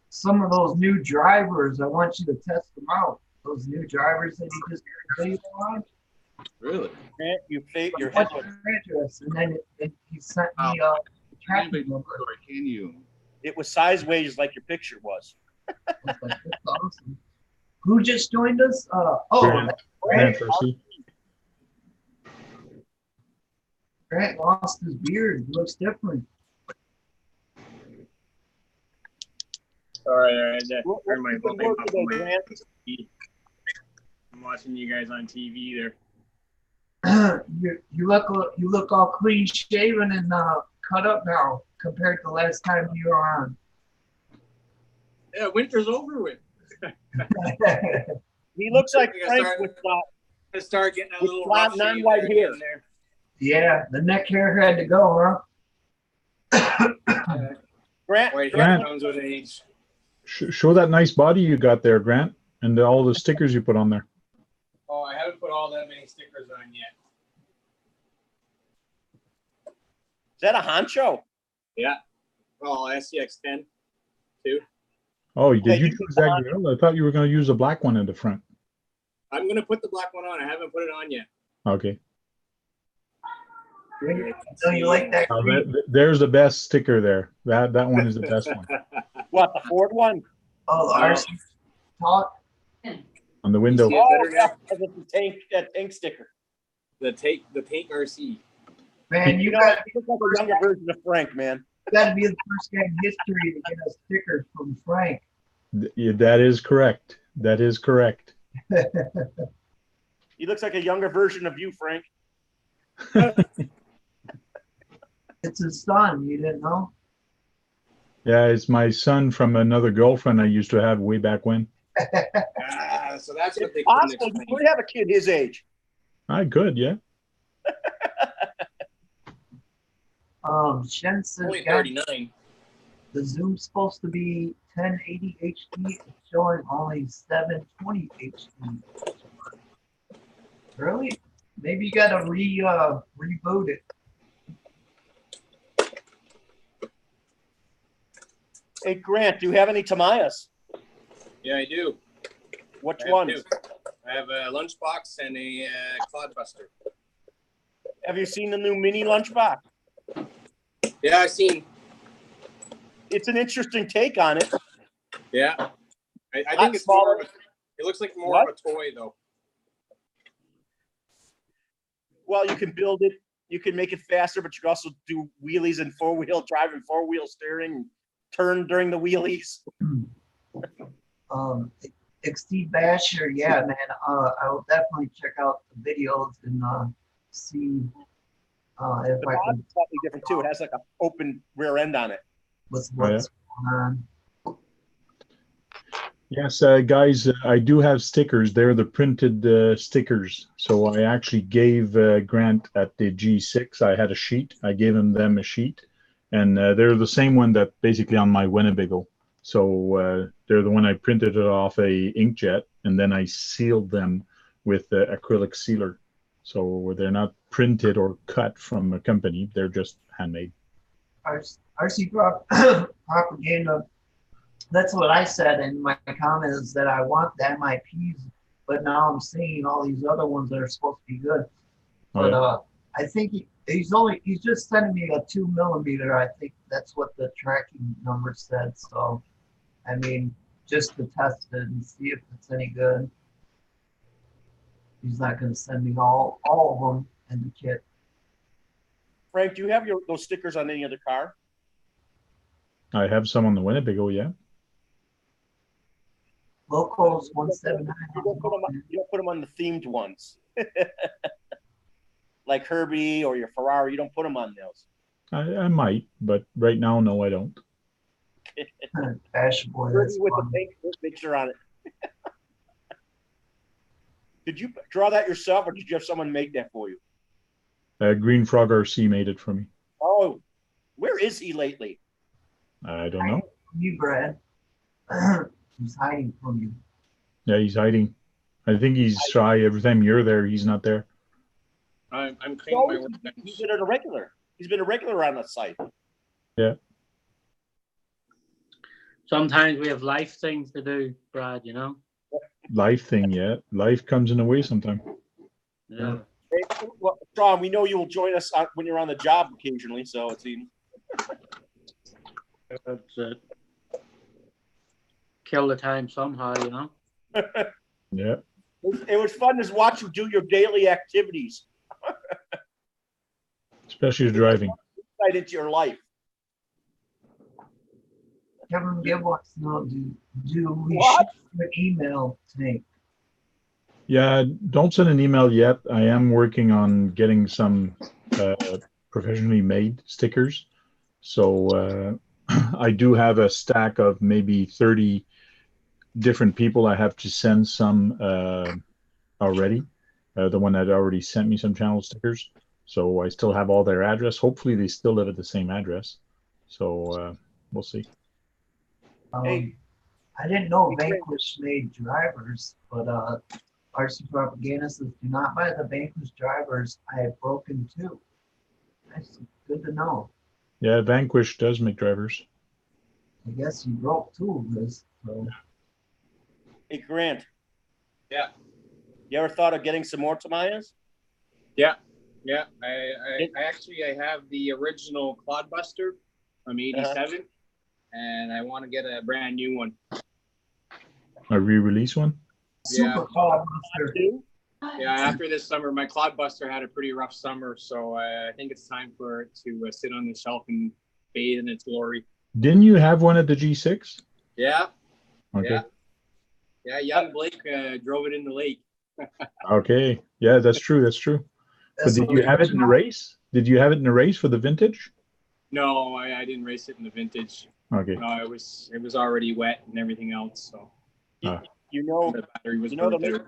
some of those new drivers. I want you to test them out. Those new drivers that he just played on. Really? You fake your What's your address? And then he sent me a tracking number. Can you? It was sideways like your picture was. I was like, that's awesome. Who just joined us? Grant. Grant lost his beard. He looks different. Sorry, I had to turn my volume up. I'm watching you guys on TV there. You look all clean shaven and cut up now compared to the last time you were on. Yeah, winter's over with. He looks like Frank with start getting a little rough non-white hair. there. Yeah, the neck hair had to go, huh? White hair comes with age. Show that nice body you got there, Grant, and all the stickers you put on there. Oh, I haven't put all that many stickers on yet. Is that a honcho? Yeah. Oh, SCX10 too. Oh, did you choose that grill? I thought you were going to use a black one in the front. I'm going to put the black one on. I haven't put it on yet. Okay. So you like that? There's the best sticker there. That one is the best one. What, the Ford one? Oh, the RC talk. On the window. See it better now? The tank sticker. The tank RC. Man, you You know, got you look like a younger version of Frank, man. to be the first guy in history to get a sticker from Frank. That is correct. That is correct. He looks like a younger version of you, Frank. It's his son. You didn't know? Yeah, it's my son from another girlfriend I used to have way back when. So that's what they couldn't Possible you explain. could have a kid his age. I could, yeah. Shen says, Only "Guys, 39. the Zoom's supposed to be 1080 HD. It's showing only 720 HD. Really? Maybe you gotta reboot it." Hey, Grant, do you have any Tamayas? Yeah, I do. Which I have ones? two. I have a lunchbox and a clodbuster. Have you seen the new mini lunchbox? Yeah, I've seen. It's an interesting take on it. Yeah. I Not think it's smaller. more of a, it looks like more of a toy though. Well, you can build it. You can make it faster, but you can also do wheelies and four-wheel drive and four-wheel steering, turn during the wheelies. Steve Basher, yeah, man. I will definitely check out the videos and see if The I box can is slightly different too. It has like an open rear end on it. what's Oh, yeah. going on. Yes, guys, I do have stickers. They're the printed stickers. So I actually gave Grant at the G6, I had a sheet. I gave them a sheet. And they're the same one that basically on my Winnebago. So they're the one I printed it off a inkjet, and then I sealed them with acrylic sealer. So they're not printed or cut from a company. They're just handmade. RC propaganda. That's what I said in my comment is that I want the MIPs, but now I'm seeing all these other ones that are supposed to be good. But I think he's just sending me a 2mm. I think that's what the tracking number said. So, I mean, just to test it and see if it's any good. He's not going to send me all of them in the kit. Frank, do you have those stickers on any other car? I have some on the Winnebago, yeah. Locals 179. You don't put them on the themed ones. Like Herbie or your Ferrari, you don't put them on those. I might, but right now, no, I don't. Fashion boy, Herbie that's with fun. the pink picture on it. Did you draw that yourself, or did you have someone make that for you? Green Frog RC made it for me. Oh, where is he lately? I don't know. You, Brad. He's hiding from you. Yeah, he's hiding. I think he's shy. Every time you're there, he's not there. I'm cleaning my No, workbench. he's been a regular. He's been a regular on the site. Yeah. Sometimes we have life things to do, Brad, you know? Life thing, yeah. Life comes in the way sometime. Yeah. Hey, well, Sean, we know you will join us when you're on the job occasionally, so it seems. That's it. Kill the time somehow, you know? Yeah. It was fun to watch you do your daily activities. Especially driving. Insight into your life. Kevin Gibb wants to know, do we What? shoot an email today? Yeah, don't send an email yet. I am working on getting some professionally made stickers. So I do have a stack of maybe 30 different people. I have to send some already. The one that already sent me some channel stickers. So I still have all their address. Hopefully they still live at the same address. So we'll see. Hey. I didn't know Vanquish made drivers, but RC Propaganda says, do not buy the Vanquish drivers. I have broken two. That's good to know. Yeah, Vanquish does make drivers. I guess you broke two of this. So. Hey, Grant. Yeah. You ever thought of getting some more Tamayas? Yeah. Yeah, I actually I have the original Clodbuster from '87, and I want to get a brand new one. A re-release one? Yeah. Super Clodbuster. Yeah, after this summer, my Clodbuster had a pretty rough summer, so I think it's time for it to sit on the shelf and bathe in its glory. Didn't you have one at the G6? Yeah, Okay. yeah. Young Blake drove it in the lake. Okay. Yeah, that's true. That's true. But That's did you have it in the race? Did you have it in the race for the vintage? No, I didn't race it in the vintage. Okay. No, it was already wet and everything else. So You know, the battery was you know, burnt they're, out.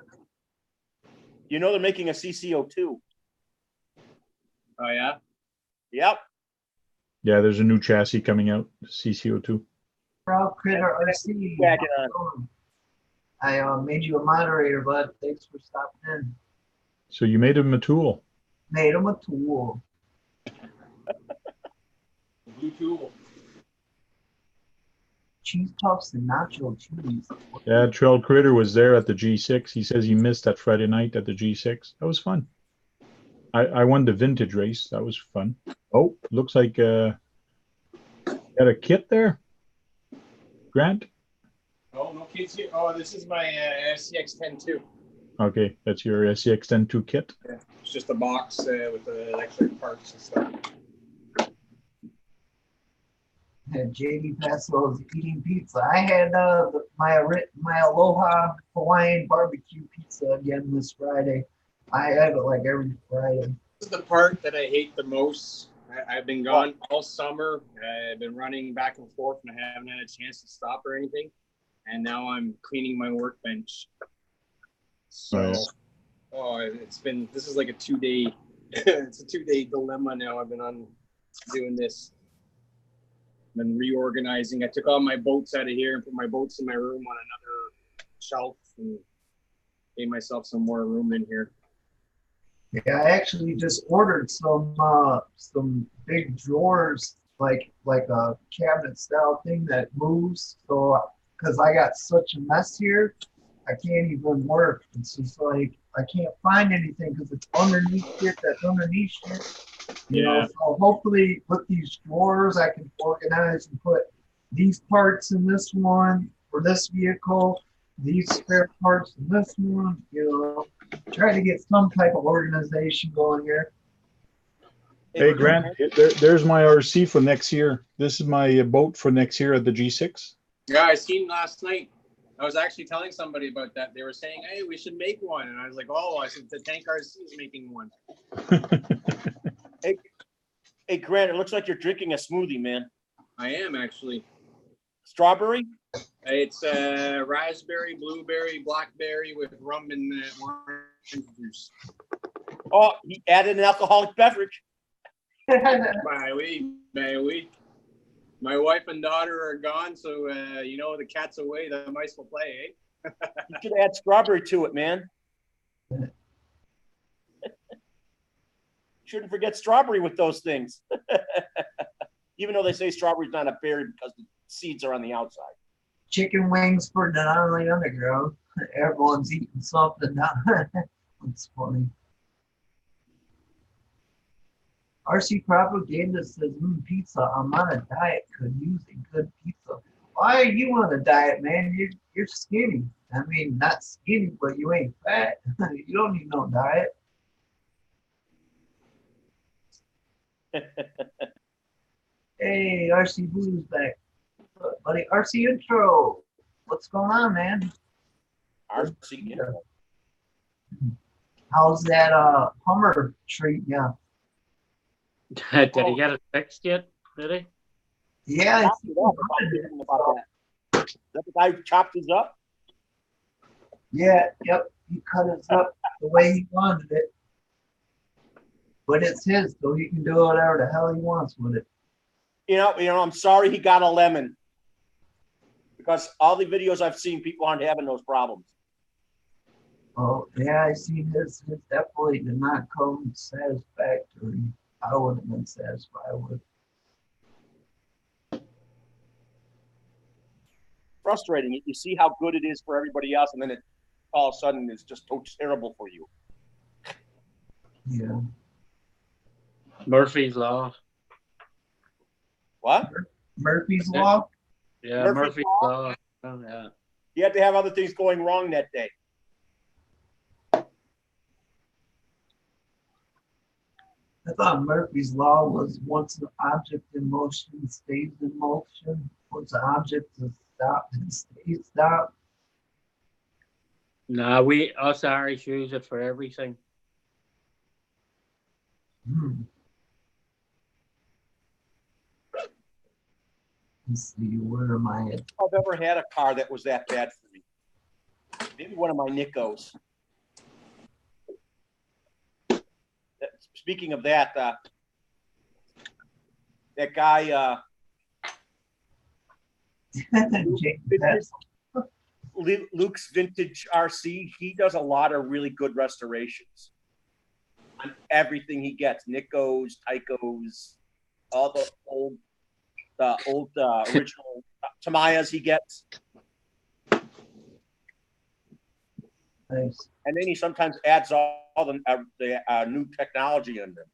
you know they're making a CCO2. Oh yeah. Yep. Yeah, there's a new chassis coming out, CCO2. Proud Critter RC. Back it on. I made you a moderator, bud. Thanks for stopping in. So you made him a tool. Made him a tool. Blue tool. Cheese puffs and nacho cheese. Yeah, Trail Critter was there at the G6. He says he missed that Friday night at the G6. That was fun. I won the vintage race. That was fun. Oh, looks like got a kit there. Grant? Oh, no kids here. Oh, this is my SCX-10 too. Okay, that's your SCX-10 kit. Yeah, it's just a box with the electric parts and stuff. JD Paso is eating pizza. I had my Aloha Hawaiian barbecue pizza again this Friday. I have it like every Friday. This is the part that I hate the most. I've been gone all summer. I've been running back and forth, and I haven't had a chance to stop or anything. And now I'm cleaning my workbench. So, this is like a 2-day, it's a 2-day dilemma now. I've been on doing this. I've been reorganizing. I took all my boats out of here and put my boats in my room on another shelf and gave myself some more room in here. Yeah, I actually just ordered some big drawers, like a cabinet style thing that moves. So, because I got such a mess here, I can't even work. It's just like I can't find anything because it's underneath shit that's underneath shit. You know, so hopefully with these drawers I can organize and put these parts in this one for this vehicle, these spare parts in this one, you know. Try to get some type of organization going here. Hey, Grant, there's my RC for next year. This is my boat for next year at the G6. Yeah, I seen last night. I was actually telling somebody about that. They were saying, hey, we should make one. And I was like, oh, I said, the Tank RC is making one. Hey, Grant, it looks like you're drinking a smoothie, man. I am, actually. Strawberry? It's raspberry, blueberry, blackberry with rum and orange juice. Oh, he added an alcoholic beverage. My wee. My wife and daughter are gone, so you know the cat's away, the mice will play, eh? You should add strawberry to it, man. Shouldn't forget strawberry with those things. Even though they say strawberry's not a berry because the seeds are on the outside. Chicken wings for down on the underground. Everyone's eating something now. It's funny. RC Propaganda says, pizza, I'm on a diet, could use a good pizza. Why are you on a diet, man? You're skinny. I mean, not skinny, but you ain't fat. You don't need no diet. Hey, RC Blues back. Buddy, RC Intro. What's going on, man? RC Intro. How's that Hummer treat you? Did he get it fixed yet? Did he? Yeah, Is that the guy who chopped his up? yeah, yep. He cut his up the way he wanted it. But it's his, so he can do whatever the hell he wants with it. You know, I'm sorry he got a lemon. Because all the videos I've seen, people aren't having those problems. Oh, yeah, I see his definitely did not come satisfactory. I wouldn't have been satisfied with. Frustrating. You see how good it is for everybody else, and then it all of a sudden is just so terrible for you. Yeah. Murphy's Law. What? Murphy's Yeah. Law? Yeah, Murphy's Murphy's Law? Law. Oh, yeah. You had to have other things going wrong that day. I thought Murphy's Law was once an object in motion stays in motion. Once an object is stopped, it stays stopped. No, us Irish use it for everything. Hmm. Let's see, where am I at? I've ever had a car that was that bad for me. Maybe one of my Nickos. Speaking of that, that guy, Luke's Vintage RC, he does a lot of really good restorations on everything he gets. Nickos, Tycos, all the old original Tamayas he gets. Nice. And then he sometimes adds all the new technology in them.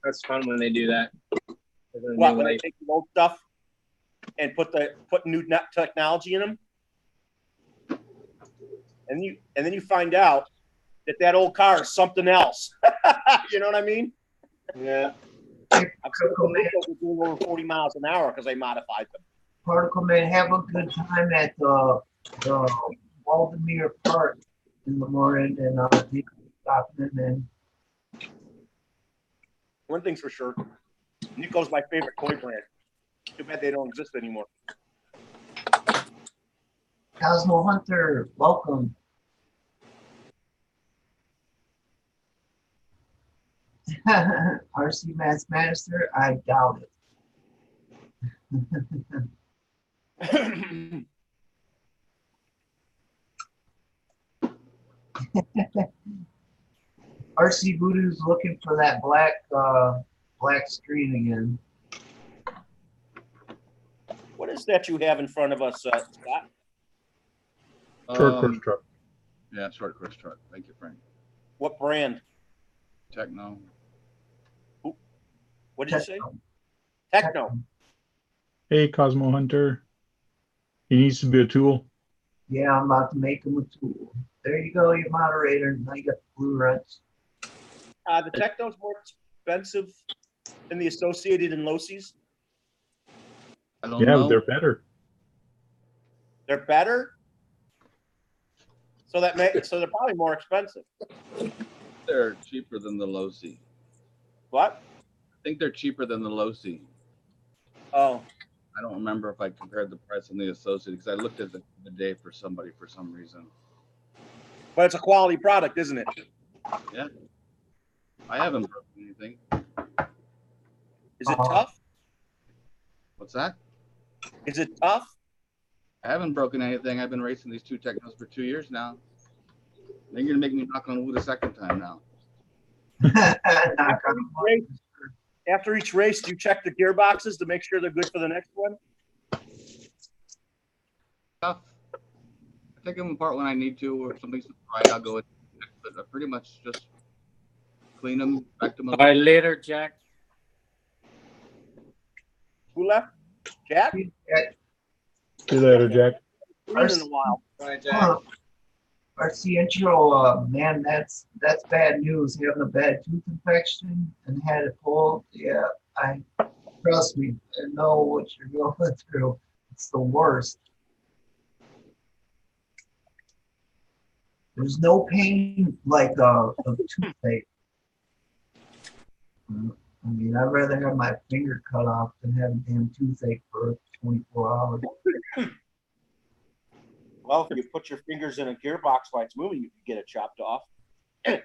That's fun when they do that. What, when they take the old stuff and put new technology in them? And then you find out that old car is something else. You know what I mean? Yeah. I've seen some Nickos doing over 40 miles an hour because they modified them. Particle Man, have a good time at the Waldemere Park in the morning, and stop in and One thing's for sure, Nico's my favorite toy brand. Too bad they don't exist anymore. Cosmo Hunter, welcome. RC Master, I doubt it. RC Voodoo's looking for that black screen again. What is that you have in front of us, Scott? Short course truck. Yeah, short course truck. Thank you, Frank. What brand? Techno. What did you say? Techno. Hey, Cosmo Hunter. He needs to be a tool. Yeah, I'm about to make him a tool. There you go, your moderator. Now you got the blue wrench. The Techno's more expensive than the Associated and Locy's. I don't know. They're better. They're better? So they're probably more expensive. They're cheaper than the Locy. What? I think they're cheaper than the Locy. Oh. I don't remember if I compared the price on the Associated because I looked at it the day for somebody for some reason. But it's a quality product, isn't it? Yeah. I haven't broken anything. Is it tough? What's that? Is it tough? I haven't broken anything. I've been racing these two Technos for 2 years now. Then you're gonna make me knock on wood a second time now. After each race, do you check the gearboxes to make sure they're good for the next one? Tough. I take them apart when I need to, or something's right. I'll go with it. But I pretty much just clean them back to my. All right, later, Jack. Who left? Jack? See you later, Jack. In a while. Bye, Jack. RC intro, man, that's bad news. Having a bad tooth infection and had it pulled. Yeah, trust me, I know what you're going through. It's the worst. There's no pain like a toothache. I mean, I'd rather have my finger cut off than have a damn toothache for 24 hours. Well, if you put your fingers in a gearbox while it's moving, you can get it chopped off. Hey,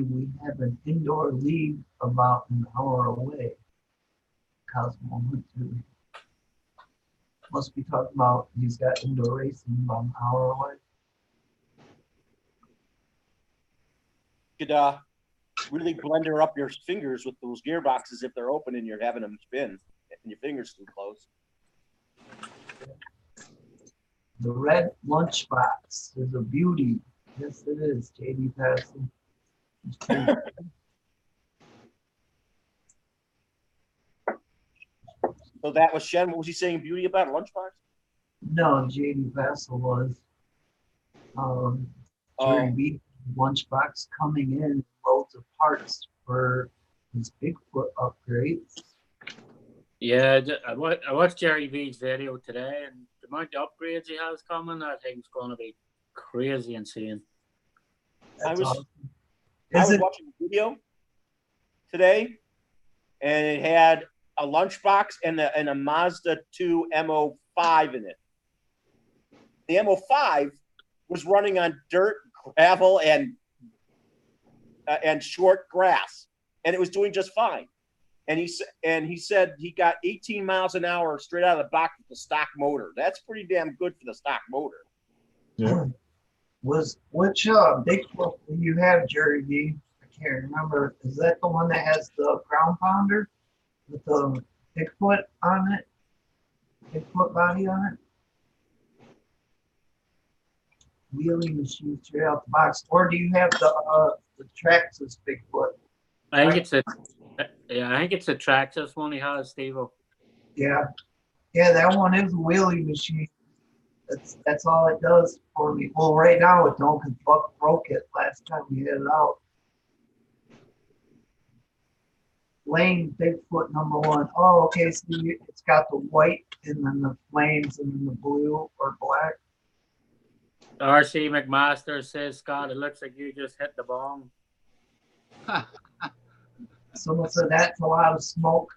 we have an indoor league about an hour away. Cosmo Hunter. Must be talking about he's got indoor racing about an hour away. You could really blender up your fingers with those gearboxes if they're open and you're having them spin and your fingers too close. The red lunchbox is a beauty. Yes, it is, JD Patterson. So that was Shen. What was he saying beauty about? Lunchbox? No, JD Vassell was. Jerry B. Lunchbox coming in loads of parts for his Bigfoot upgrades. Yeah, I watched Jerry V's video today, and the amount of upgrades he has coming, I think it's going to be crazy insane. I was Awesome. watching a video today, and it had a lunchbox and a Mazda 2 MO5 in it. The MO5 was running on dirt, gravel, and short grass, and it was doing just fine. And he said he got 18 miles an hour straight out of the box with the stock motor. That's pretty damn good for the stock motor. Yeah. Which Bigfoot do you have, Jerry V? I can't remember. Is that the one that has the ground pounder with the Bigfoot on it? Bigfoot body on it? Wheelie machine straight out the box. Or do you have the Traxxas Bigfoot? I think it's a Traxxas one he has, Steve. Yeah. Yeah, that one is a wheelie machine. That's all it does for me. Well, right now it don't, because Buck broke it last time we had it out. Lane Bigfoot #1. Oh, okay. So it's got the white and then the flames and then the blue or black. RC McMaster says, Scott, it looks like you just hit the bomb. Someone said that's a lot of smoke.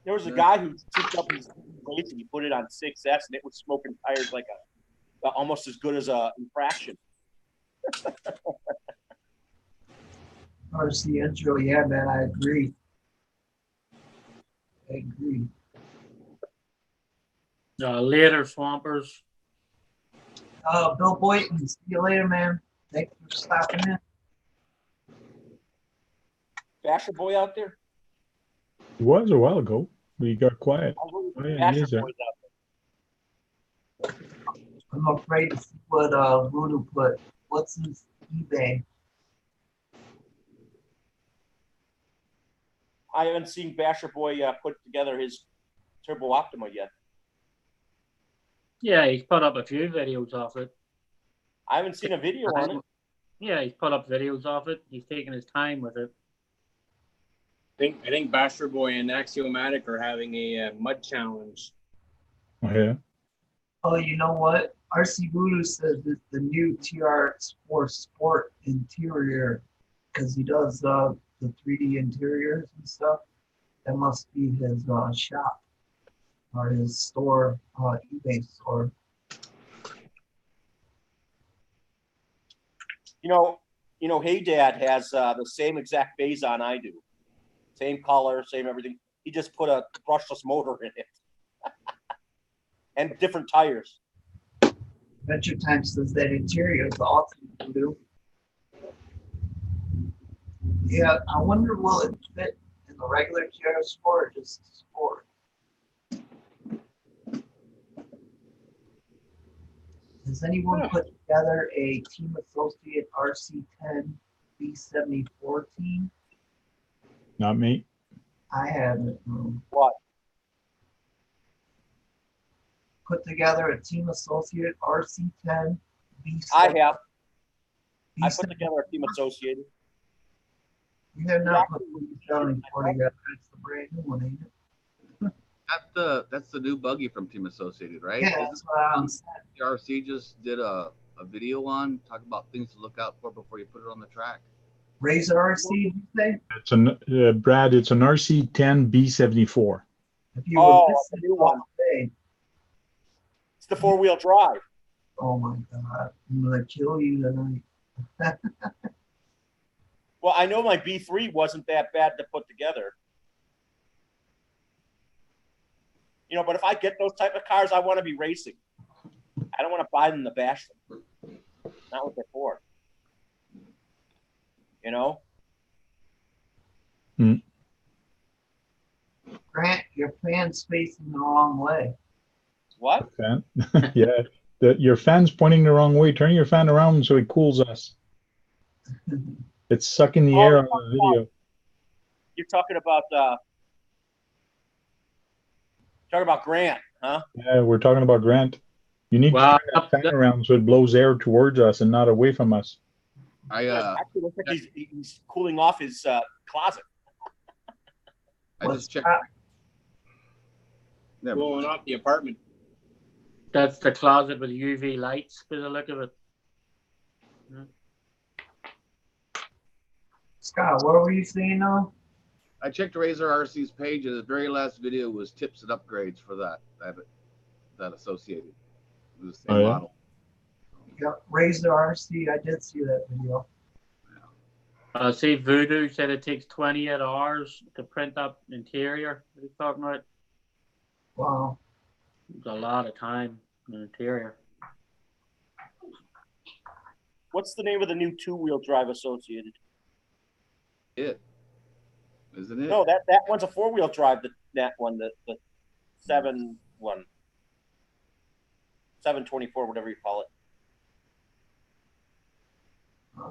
There was a guy who took up his race and he put it on 6S, and it was smoking tires like almost as good as a infraction. RC intro, yeah, man, I agree. Later, Swampers. Bill Boynton, see you later, man. Thanks for stopping in. Basher Boy out there? It was a while ago. We got quiet. Oh, yeah, Basher he is there. Boy's out there. I'm afraid to see what Voodoo put. What's his eBay? I haven't seen Basher Boy put together his Turbo Optima yet. Yeah, he's put up a few videos of it. I haven't seen a video on it. Yeah, he's put up videos of it. He's taking his time with it. I think Basher Boy and Axiomatic are having a mud challenge. Oh, yeah. Oh, you know what? RC Voodoo says it's the new TR4 Sport interior because he does the 3D interiors and stuff. That must be his shop or his store, eBay store. You know, Hey Dad has the same exact base on I do. Same color, same everything. He just put a brushless motor in it. And different tires. Adventure Time says that interior is awesome to do. Yeah, I wonder will it fit in the regular TR Sport or just Sport? Has anyone put together a Team Associate RC10 B74 team? Not me. I haven't. What? Put together a Team Associate RC10 B74. I have. I put together a Team Associated. You have not put the B74 together. It's the brand new one, ain't it? That's the new buggy from Team Associated, right? Yeah, that's what I'm saying. RC just did a video on talk about things to look out for before you put it on the track. Razor RC, did you say? It's Brad. It's an RC10 B74. If you were the listening new one. today, It's the 4-wheel drive. oh my God, I'm gonna kill you tonight. Well, I know my B3 wasn't that bad to put together. You know, but if I get those type of cars, I want to be racing. I don't want to buy them to bash them. Not what they're for. You know? Grant, Your fan's facing the wrong way. What? Fan. Yeah, your fan's pointing the wrong way. Turn your fan around so it cools us. It's sucking the air out of the video. You're talking about Grant, huh? Yeah, we're talking about Grant. You need to Well, turn that fan around so it blows air towards us and not away from us. Actually, it looks like he's cooling off his closet. I just checked. Blowing off the apartment. that's the closet with UV lights by the look of it. Scott, what were you saying now? I checked Razor RC's page, and the very last video was tips and upgrades for that associated. It was the same Oh, yeah? model. Yep, Razor RC. I did see that video. See, Voodoo said it takes 28 hours to print up interior. What are you talking about? Wow. It's a lot of time in the interior. What's the name of the new two-wheel drive associated? Isn't it? No, that one's a four-wheel drive. That one, the 724, whatever you call it.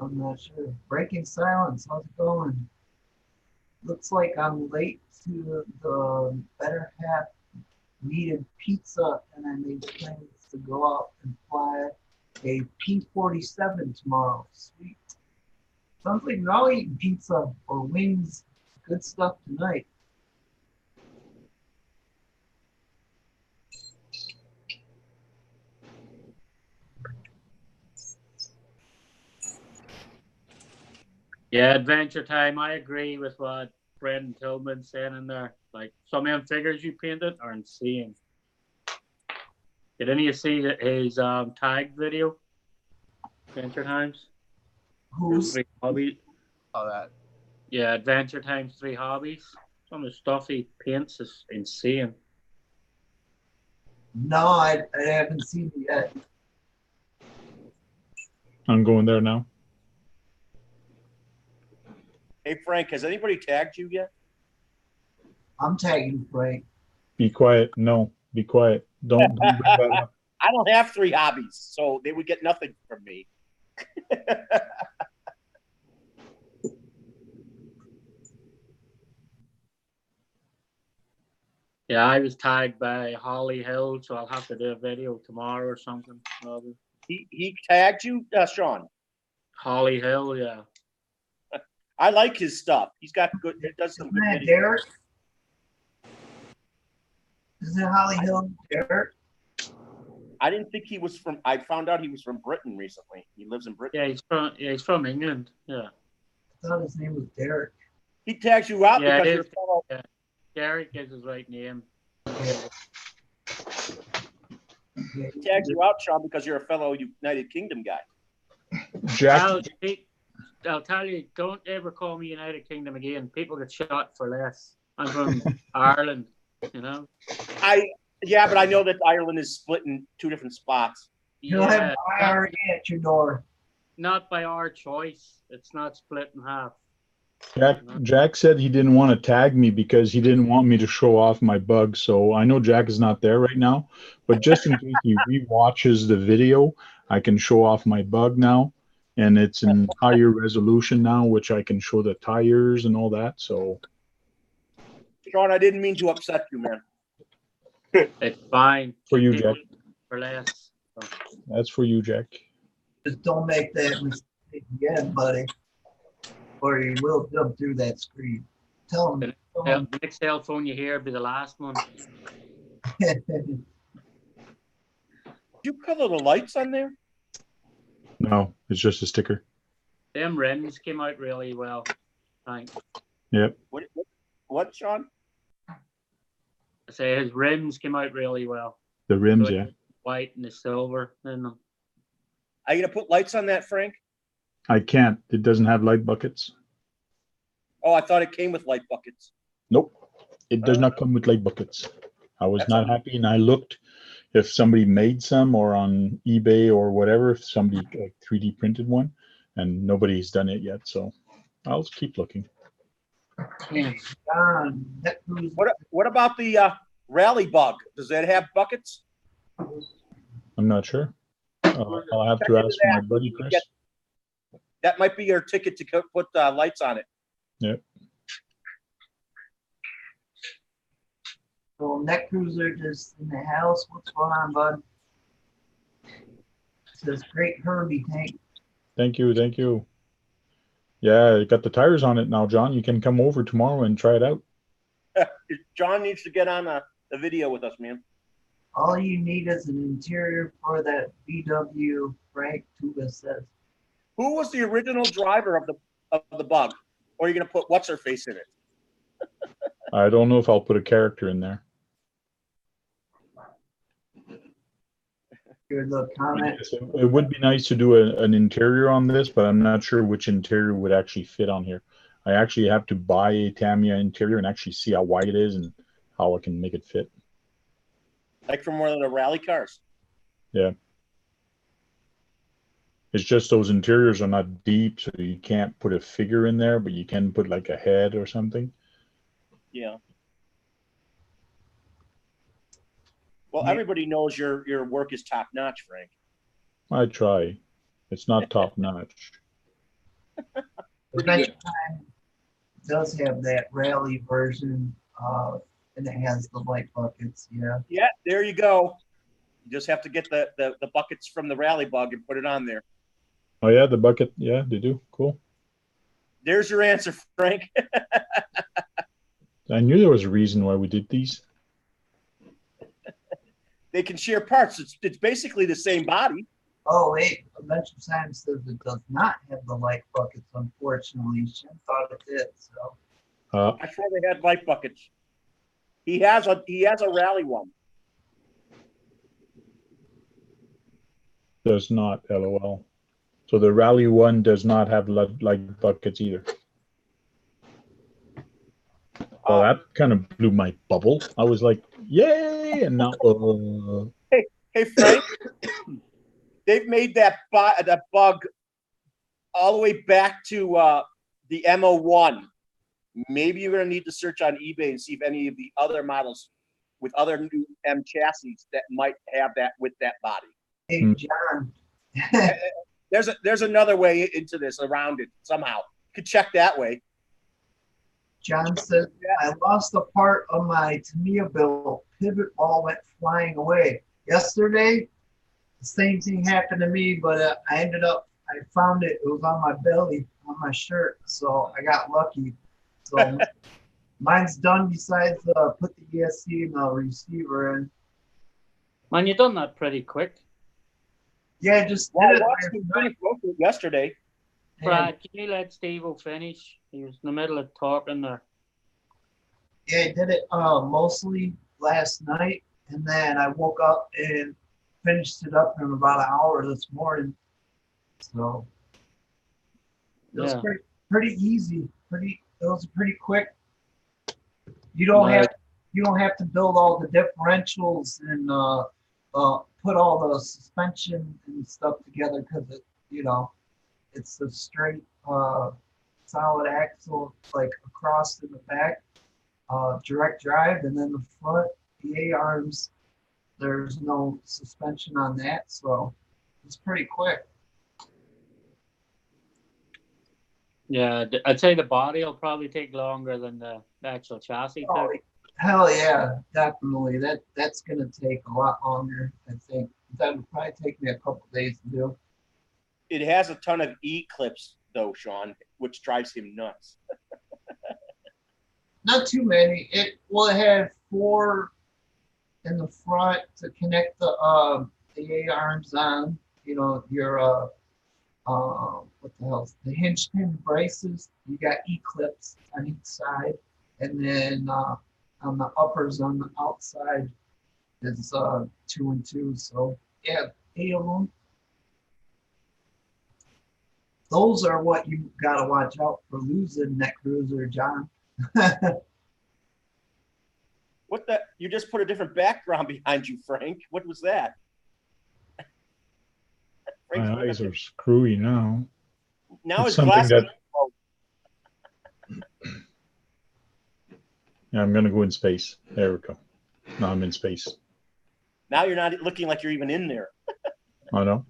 I'm not sure. Breaking silence. How's it going? Looks like I'm late to the better half needed pizza, and I made plans to go out and fly a P-47 tomorrow. Sweet. Sounds like we're all eating pizza or wings. Good stuff tonight. Yeah, Adventure Time. I agree with what Brendan Tillman's saying in there. Like, some of them figures you painted are insane. Did any of you see his tag video? Adventure Times? Who's? 3 hobbies. Oh, that. Yeah, Adventure Times 3 hobbies. Some of the stuff he paints is insane. No, I haven't seen it yet. I'm going there now. Hey, Frank, has anybody tagged you yet? I'm tagging Frank. Be quiet. No, be quiet. Don't bring that up. I don't have 3 hobbies, so they would get nothing from me. Yeah, I was tagged by Holly Hill, so I'll have to do a video tomorrow or something. He tagged you, Sean? Holly Hill, yeah. I like his stuff. He's got good. It does some good Isn't that videos. Derek? Isn't it Holly Hill Derek? I didn't think he was from. I found out he was from Britain recently. He lives in Britain. Yeah, he's from England. Yeah. I thought his name was Derek. He tags you out Yeah, because it you're a is. fellow. Yeah. Derek is his right name. He tags you out, Sean, because you're a fellow United Kingdom guy. Jack, I'll tell you, don't ever call me United Kingdom again. People get shot for less. I'm from Ireland, you know. Yeah, but I know that Ireland is split in 2 different spots. You'll have IRA at your door. Not by our choice. It's not split in half. Jack said he didn't want to tag me because he didn't want me to show off my bugs. So I know Jack is not there right now, but just in case he re-watches the video, I can show off my bug now, and it's in higher resolution now, which I can show the tires and all that. So, Sean, I didn't mean to upset you, man. It's fine. For you, People Jack. For less. So. That's for you, Jack. Just don't make that mistake again, buddy, or you will jump through that screen. Tell him. The next cell phone you hear will be the last one. Did you color the lights on there? No, it's just a sticker. Them rims came out really well. Thanks. Yep. What, Sean? I say his rims came out really well. The rims, So yeah. White and the silver in them. Are you gonna put lights on that, Frank? I can't. It doesn't have light buckets. Oh, I thought it came with light buckets. Nope. It does not come with light buckets. I was That's not happy, and I looked if somebody made some or on eBay or whatever, if somebody 3D printed one, and nobody's done it yet. So I'll keep looking. John, that cruiser. What about the rally bug? Does that have buckets? I'm not sure. I'll have to ask my buddy Chris. That might be your ticket to put lights on it. Yep. So Net Cruiser just in the house. What's going on, bud? Says great Herbie tank. Thank you, thank you. Yeah, you got the tires on it now, John. You can come over tomorrow and try it out. John needs to get on the video with us, man. All you need is an interior for that VW, Frank Tuba says. Who was the original driver of the bug? Or are you gonna put what's her face in it? I don't know if I'll put a character in there. Good little comment. It would be nice to do an interior on this, but I'm not sure which interior would actually fit on here. I actually have to buy a Tamiya interior and actually see how wide it is and how I can make it fit. Like from one of the rally cars? Yeah. It's just those interiors are not deep, so you can't put a figure in there, but you can put like a head or something. Yeah. Well, everybody knows your work is top notch, Frank. I try. It's not top notch. Adventure Time does have that rally version, and it has the light buckets. Yeah. Yeah, there you go. You just have to get the buckets from the rally bug and put it on there. Oh yeah, the bucket. Yeah, they do. Cool. There's your answer, Frank. I knew there was a reason why we did these. They can share parts. It's basically the same body. Oh wait, Adventure Time says it does not have the light buckets. Unfortunately, Shin thought it did. So. I swear they had light buckets. He has a rally one. Does not, LOL. So the rally one does not have light buckets either. Well, that kind of blew my bubble. I was like, yay! And now, Hey, Frank, they've made that bug all the way back to the MO1. Maybe you're going to need to search on eBay and see if any of the other models with other new M chassis that might have that with that body. Hey, John. There's another way into this around it somehow. You could check that way. John said, I lost a part of my Tamiya build. Pivot ball went flying away. Yesterday, the same thing happened to me, but I found it. It was on my belly, on my shirt, so I got lucky. So mine's done besides put the ESC and the receiver in. Man, you done that pretty quick. Yeah, just Well, did I watched him pretty close yesterday. Brad, can you let Steve finish? He was in the middle of talking there. Yeah, I did it mostly last night, and then I woke up and finished it up in about an hour this morning. So it was pretty easy. It was pretty quick. You don't have to build all the differentials and put all the suspension and stuff together because it's a straight solid axle like across in the back, direct drive, and then the front, the A-arms, there's no suspension on that, so it's pretty quick. Yeah, I'd say the body will probably take longer than the actual chassis. Oh, hell yeah, definitely. That's gonna take a lot longer. I think that would probably take me a couple days to do. It has a ton of E-clips, though, Sean, which drives him nuts. Not too many. It will have 4 in the front to connect the A-arms on. Your what the hell? The hinge pin braces. You got E-clips on each side, and then on the uppers on the outside is 2 and 2. So yeah, 8 of them. Those are what you gotta watch out for losing, Net Cruiser, John. What the? You just put a different background behind you, Frank. What was that? my eyes are screwy now. Now It's his glasses. Yeah, I'm gonna go in space. There we go. Now I'm in space. Now you're not looking like you're even in there. I know.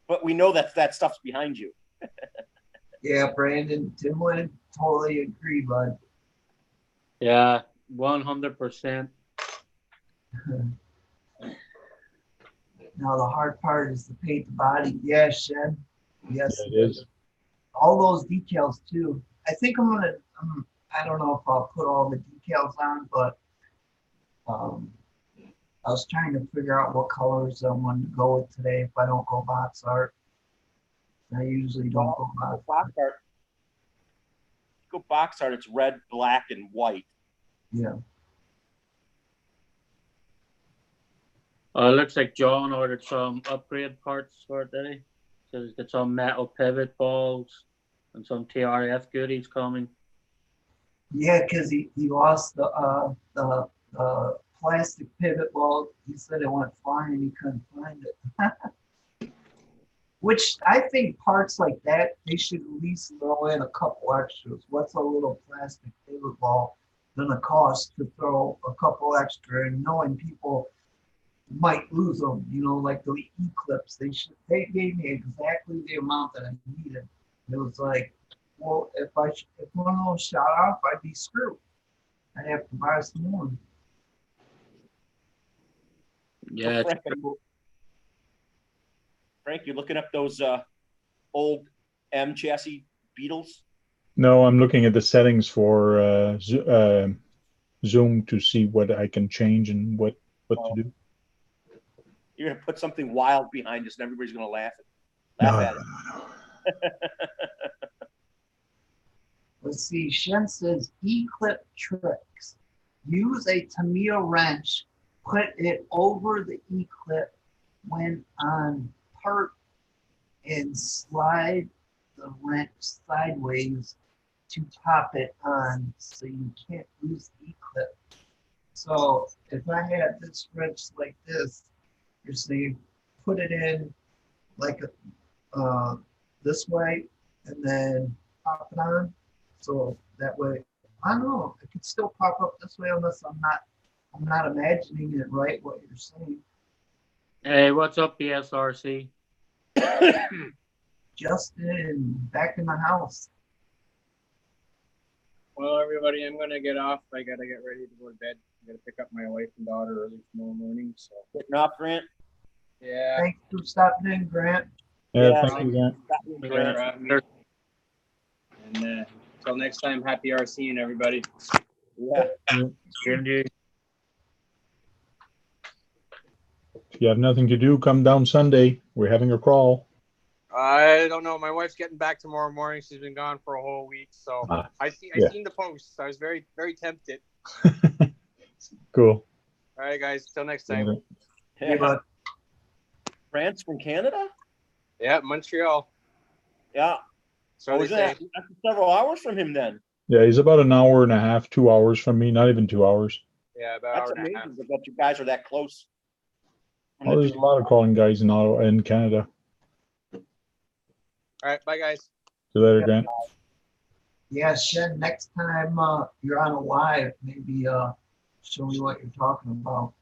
But we know that stuff's behind you. Yeah, Brandon, Timlin, totally agree, bud. Yeah, 100%. Now the hard part is to paint the body. Yeah, Shen. Yes, Yeah, it is. all those decals too. I think I'm gonna. I don't know if I'll put all the decals on, but I was trying to figure out what colors I wanted to go with today. If I don't go box art, I usually don't go box art. Go box art. It's red, black, and white. Yeah. It looks like John ordered some upgrade parts for it, did he? So he's got some metal pivot balls and some TRF goodies coming. Yeah, because he lost the plastic pivot ball. He said it went flying and he couldn't find it. Which I think parts like that, they should at least throw in a couple extras. What's a little plastic pivot ball gonna cost to throw a couple extra, and knowing people might lose them, like the E-clips. They gave me exactly the amount that I needed. It was like, well, if one of those shot off, I'd be screwed. I'd have to buy some more. Yeah, So Frank, you looking up those old M chassis Beetles? No, I'm looking at the settings for Zoom to see what I can change and what to do. You're gonna put something wild behind us, and everybody's gonna laugh No, at it. no. Let's see. Shen says E-clip tricks. Use a Tamiya wrench. Put it over the E-clip when on part and slide the wrench sideways to top it on so you can't lose the E-clip. So if I had this wrench like this, you're saying put it in like this way and then pop it on. So that way, I don't know, it could still pop up this way unless I'm not imagining it right what you're saying. Hey, what's up, BSRC? Justin, back in the house. Well, everybody, I'm gonna get off. I gotta get ready to go to bed. I gotta pick up my wife and daughter early tomorrow morning. So Getting off, Grant. yeah. Thanks for stopping in, Grant. Yeah, thank you, Grant. And until next time, happy RCing, everybody. Yeah. If you have nothing to do, come down Sunday. We're having a crawl. I don't know. My wife's getting back tomorrow morning. She's been gone for a whole week, so I seen the posts. I was very, very tempted. Cool. All right, guys. Till next time. Hey, bud. France from Canada? Yeah, Montreal. Yeah. So they say. That's several hours from him then. Yeah, he's about an hour and a half, 2 hours from me. Not even 2 hours. Yeah, about That's an hour and a half. amazing that you guys are that close. Well, there's a lot of crawling guys in Ottawa in Canada. All right, bye, guys. See you later, Grant. Yeah, Shen, next time you're on a live, maybe show me what you're talking about.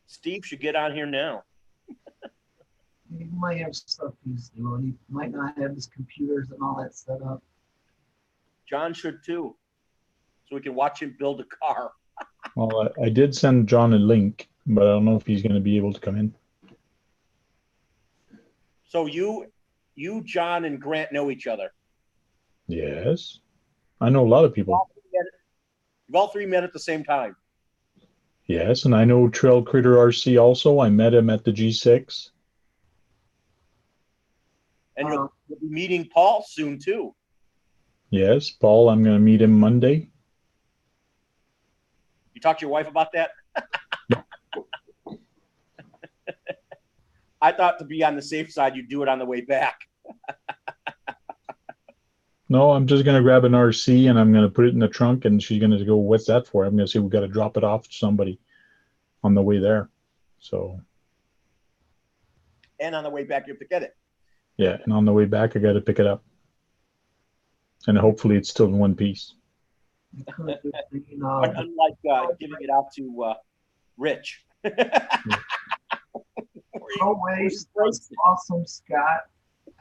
Steve should get on here now. He might have stuff he's doing. He might not have his computers and all that set up. John should too. So we can watch him build a car. Well, I did send John a link, but I don't know if he's going to be able to come in. So you, John, and Grant know each other. Yes. I know a lot of people. You've all three met at the same time. Yes, and I know Trail Critter RC also. I met him at the G6. And you'll be meeting Paul soon too. Yes, Paul, I'm going to meet him Monday. You talk to your wife about that? I thought to be on the safe side, you'd do it on the way back. No, I'm just going to grab an RC and I'm going to put it in the trunk, and she's going to go, what's that for? I'm going to say, we've got to drop it off to somebody on the way there. So. And on the way back, you have to get it. Yeah, and on the way back, I got to pick it up. And hopefully it's still in one piece. Because it's, Unlike giving it out to Rich. pro race was awesome, Scott.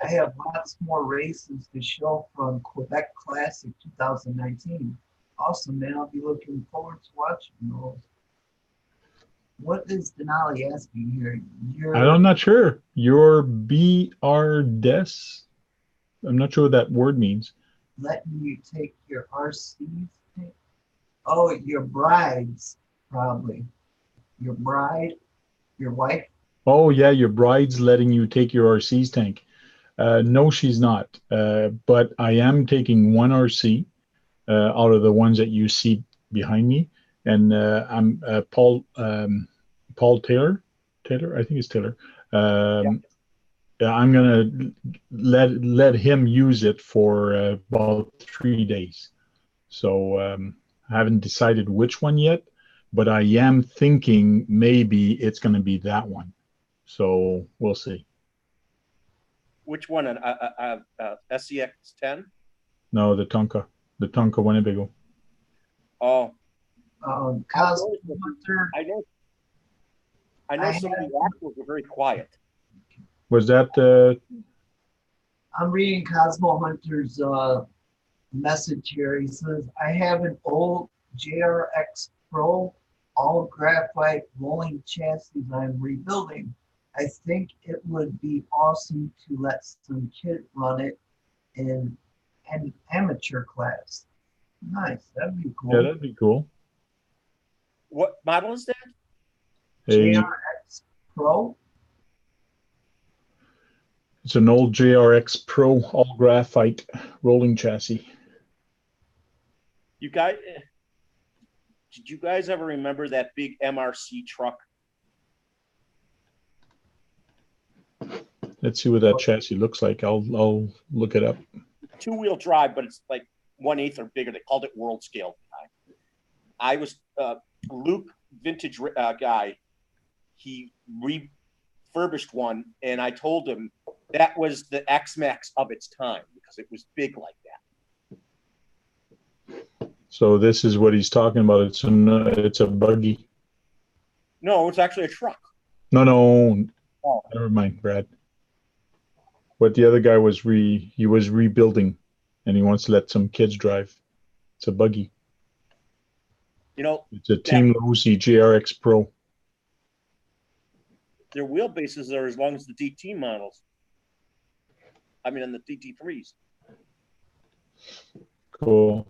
I have lots more races to show from Quebec Classic 2019. Awesome, man. I'll be looking forward to watching those. What is Denali asking here? I'm not sure. Your BR des? I'm not sure what that word means. Letting you take your RCs? Oh, your brides, probably. Your bride, your wife? Oh, yeah, your bride's letting you take your RC's tank. No, she's not. But I am taking one RC out of the ones that you see behind me. And I'm Paul Taylor. Taylor, I think it's Taylor. Yeah, I'm gonna let him use it for about 3 days. So I haven't decided which one yet, but I am thinking maybe it's going to be that one. So we'll see. Which one? SCX 10? No, the Tonka Winnebago. Oh, Cosmo Hunter. I know some of the actors were very quiet. Was that? I'm reading Cosmo Hunter's message here. He says, I have an old JRX Pro all graphite rolling chassis I'm rebuilding. I think it would be awesome to let some kid run it in an amateur class. Nice, that'd be cool. Yeah, that'd be cool. What model is that? JRX Pro. It's an old JRX Pro all graphite rolling chassis. You guys, did you guys ever remember that big MRC truck? Let's see what that chassis looks like. I'll look it up. 2-wheel drive, but it's like 1/8 or bigger. They called it world scale. I was Luke, vintage guy. He refurbished one, and I told him that was the X-Max of its time because it was big like that. So this is what he's talking about. It's a buggy. No, it's actually a truck. No. Oh. Never mind, Brad. What the other guy was rebuilding, and he wants to let some kids drive. It's a buggy. You know, it's a Team Lucy JRX Pro. Their wheelbases are as long as the DT models. I mean, on the DT3s. Cool.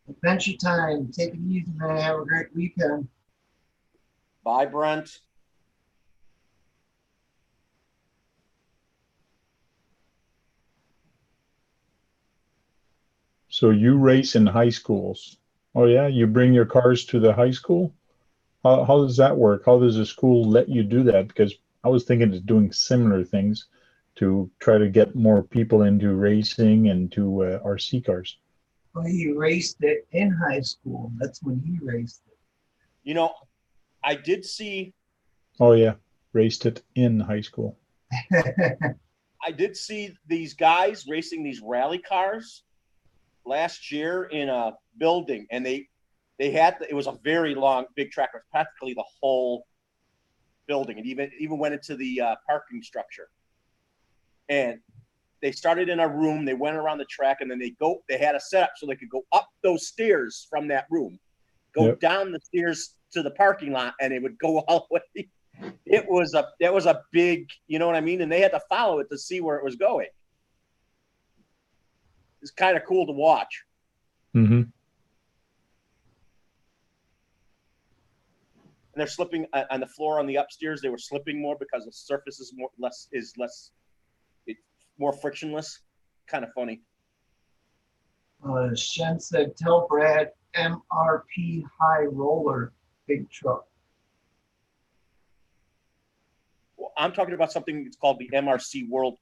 Adventure time. Take it easy, man. Have a great weekend. Bye, Brent. So you race in high schools. Oh yeah, you bring your cars to the high school? How does that work? How does the school let you do that? Because I was thinking of doing similar things to try to get more people into racing and to RC cars. Well, he raced it in high school. That's when he raced it. You know, I did see. Oh yeah, raced it in high school. I did see these guys racing these rally cars last year in a building, and they had it was a very long, big track. It was practically the whole building. It even went into the parking structure. And they started in a room. They went around the track, and then they had a setup so they could go up those stairs from that room, go down the stairs to the parking lot, and it would go all the way. That was a big, you know what I mean? And they had to follow it to see where it was going. It's kind of cool to watch. Mm-hmm. And they're slipping on the floor on the upstairs. They were slipping more because the surface is more frictionless. Kind of funny. Shen said, tell Brad MRP high roller big truck. Well, I'm talking about something that's called the MRC world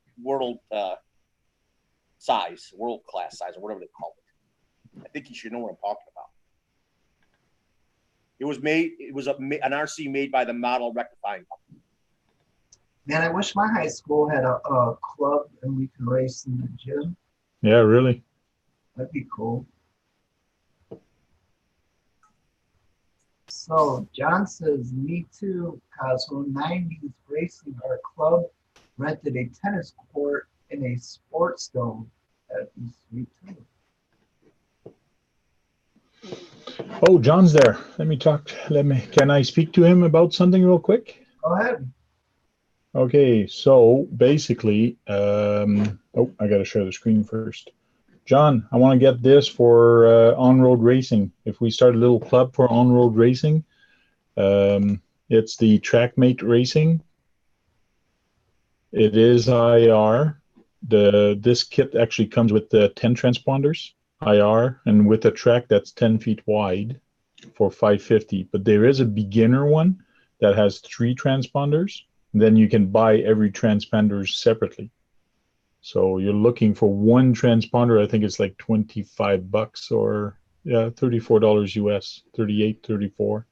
size, world class size, or whatever they call it. I think you should know what I'm talking about. It was an RC made by the Model Rectifying Company. Man, I wish my high school had a club and we could race in the gym. Yeah, really. That'd be cool. So John says, me too, Cosmo. 90s racing. Our club rented a tennis court in a sports dome. That'd be sweet too. Oh, John's there. Let me talk. Can I speak to him about something real quick? Go ahead. Okay, so basically, oh, I got to share the screen first. John, I want to get this for on-road racing. If we start a little club for on-road racing, it's the TrackMate Racing. It is IR. This kit actually comes with the 10 transponders, IR, and with a track that's 10 feet wide for 550. But there is a beginner one that has 3 transponders. Then you can buy every transponder separately. So you're looking for one transponder. I think it's like $25 or yeah, $34 US, 38, 34.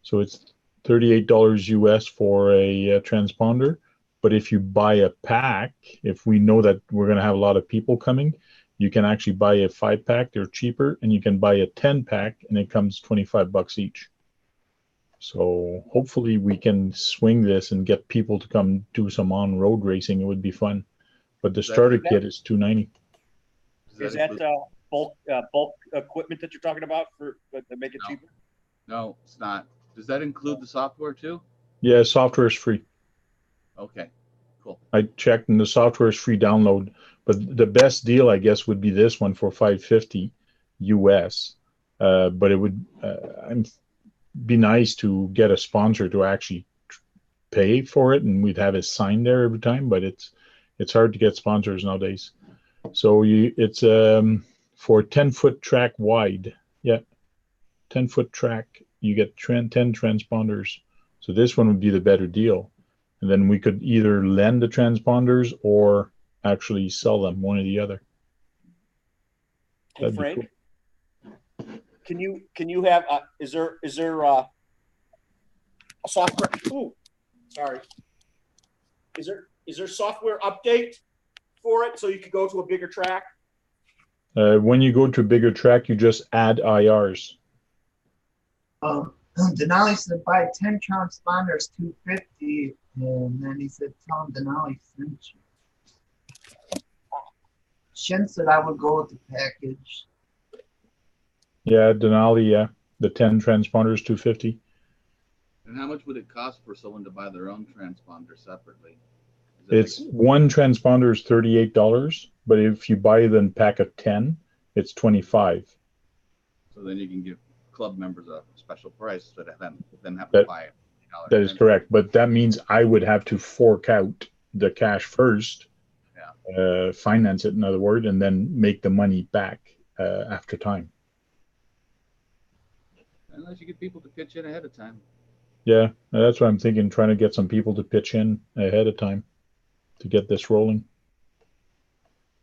So it's $38 US for a transponder. But if you buy a pack, if we know that we're going to have a lot of people coming, you can actually buy a 5-pack. They're cheaper, and you can buy a 10-pack, and it comes $25 each. So hopefully we can swing this and get people to come do some on-road racing. It would be fun. But the starter kit is $290. Is that bulk equipment that you're talking about for to make it cheaper? No, it's not. Does that include the software too? Yeah, software is free. Okay, cool. I checked, and the software is free download. But the best deal, I guess, would be this one for $550 US. But it would be nice to get a sponsor to actually pay for it, and we'd have his sign there every time. But it's hard to get sponsors nowadays. So it's for 10-foot track wide. Yeah, 10-foot track. You get 10 transponders. So this one would be the better deal. And then we could either lend the transponders or actually sell them, one or the other. Hey, Frank, can you have is there a software? Ooh, sorry. Is there software update for it so you could go to a bigger track? When you go to a bigger track, you just add IRs. Denali said buy 10 transponders, $250, and then he said tell him Denali sent you. Shin said I would go with the package. Yeah, Denali, yeah. The 10 transponders, $250. And how much would it cost for someone to buy their own transponder separately? It's one transponder is $38, but if you buy the pack of 10, it's $25. So then you can give club members a special price so that then have to buy it. That is correct, but that means I would have to fork out the cash first, finance it, in other words, and then make the money back after time. Unless you get people to pitch in ahead of time. Yeah, that's what I'm thinking, trying to get some people to pitch in ahead of time to get this rolling.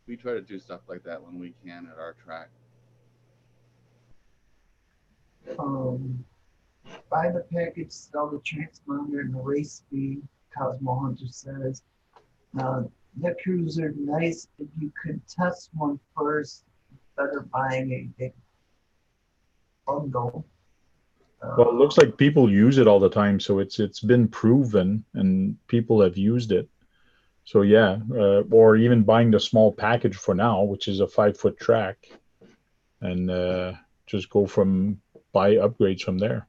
We try to do stuff like that when we can at our track. Buy the package, sell the transponder, and the race fee, Cosmo Hunter says. The crews are nice. If you could test one first, better buying a big bundle. Well, it looks like people use it all the time, so it's been proven and people have used it. So yeah, or even buying the small package for now, which is a 5-foot track, and just go from buy upgrades from there.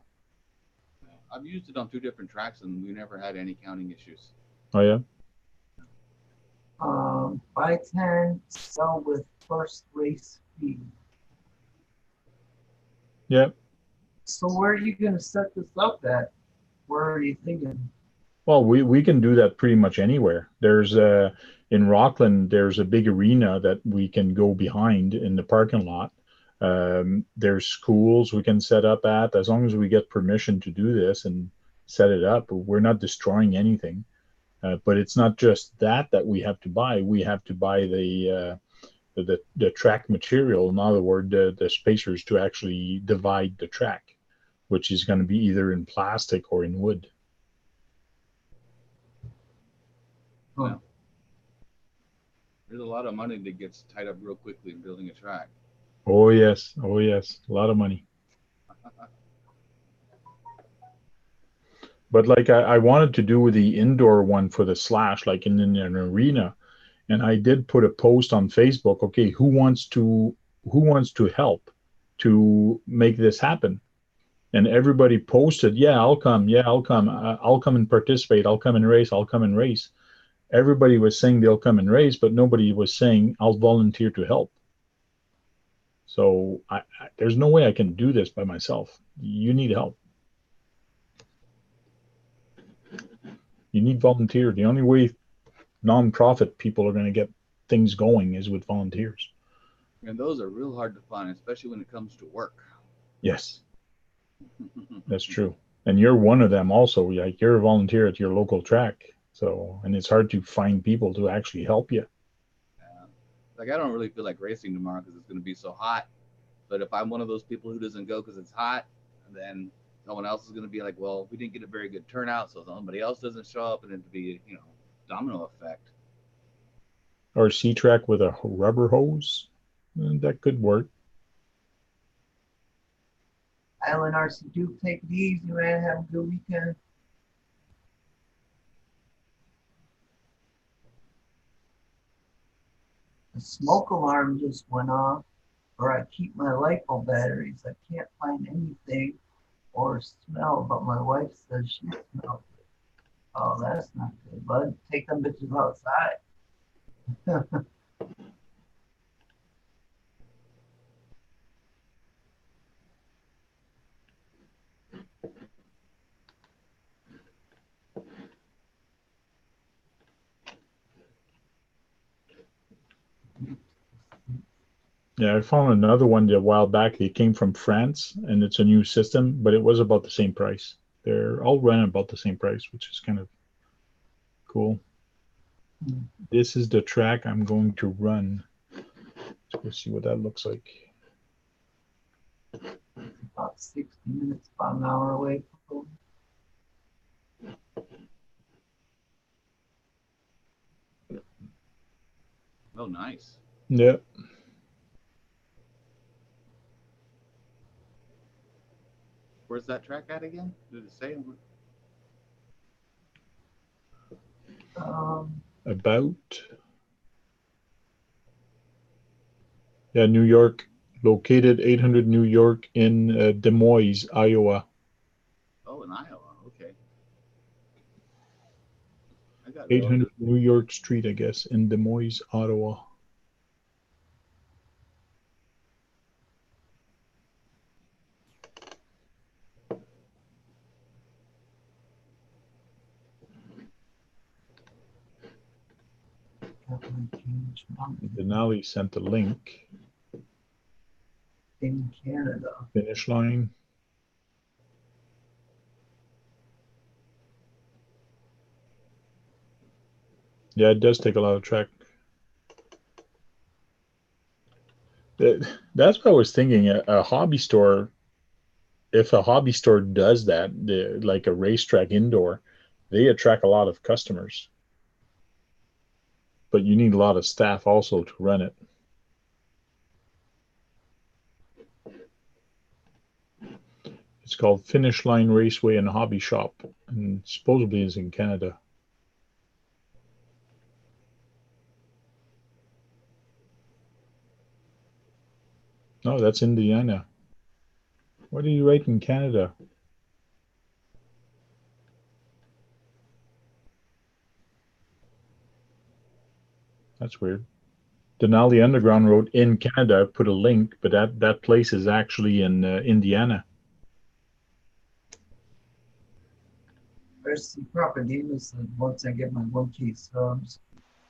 I've used it on 2 different tracks and we never had any counting issues. Oh yeah. Buy 10, sell with first race fee. Yeah. So where are you going to set this up at? Where are you thinking? Well, we can do that pretty much anywhere. There's in Rockland, there's a big arena that we can go behind in the parking lot. There's schools we can set up at, as long as we get permission to do this and set it up. We're not destroying anything. But it's not just that we have to buy. We have to buy the track material. In other words, the spacers to actually divide the track, which is going to be either in plastic or in wood. Huh. There's a lot of money that gets tied up real quickly in building a track. Oh yes, oh yes, a lot of money. But like I wanted to do the indoor one for the slash, like in an arena, and I did put a post on Facebook. Okay, who wants to help to make this happen? And everybody posted, yeah, I'll come, yeah, I'll come, I'll come and participate, I'll come and race, I'll come and race. Everybody was saying they'll come and race, but nobody was saying I'll volunteer to help. So there's no way I can do this by myself. You need help. You need volunteer. The only way nonprofit people are going to get things going is with volunteers. And those are real hard to find, especially when it comes to work. Yes, that's true. And you're one of them also. Like you're a volunteer at your local track. So, and it's hard to find people to actually help you. Like I don't really feel like racing tomorrow because it's going to be so hot. But if I'm one of those people who doesn't go because it's hot, then someone else is going to be like, well, we didn't get a very good turnout, so somebody else doesn't show up, and it'd be, domino effect. Or C-track with a rubber hose, that could work. Island RC Duke, take it easy, man. Have a good weekend. The smoke alarm just went off, or I keep my LiPo batteries. I can't find anything or smell, but my wife says she smells it. Oh, that's not good, bud. Take them bitches outside. Yeah, I found another one a while back. It came from France, and it's a new system, but it was about the same price. They're all run about the same price, which is kind of cool. This is the track I'm going to run. Let's go see what that looks like. About 60 minutes, about an hour away from Oh, nice. Yeah. Where's that track at again? Did it say? About. Yeah, New York. Located 800 New York in Des Moines, Iowa. Oh, in Iowa. Okay. 800 New York Street, I guess, in Des Moines, Ottawa. Denali sent a link. In Canada. Finish line. Yeah, it does take a lot of track. That's what I was thinking. A hobby store, if a hobby store does that, like a racetrack indoor, they attract a lot of customers. But you need a lot of staff also to run it. It's called Finish Line Raceway and Hobby Shop, and supposedly is in Canada. No, that's Indiana. What do you write in Canada? That's weird. Denali Underground wrote in Canada. I put a link, but that place is actually in Indiana. There's some propaganda said once I get my 1K subs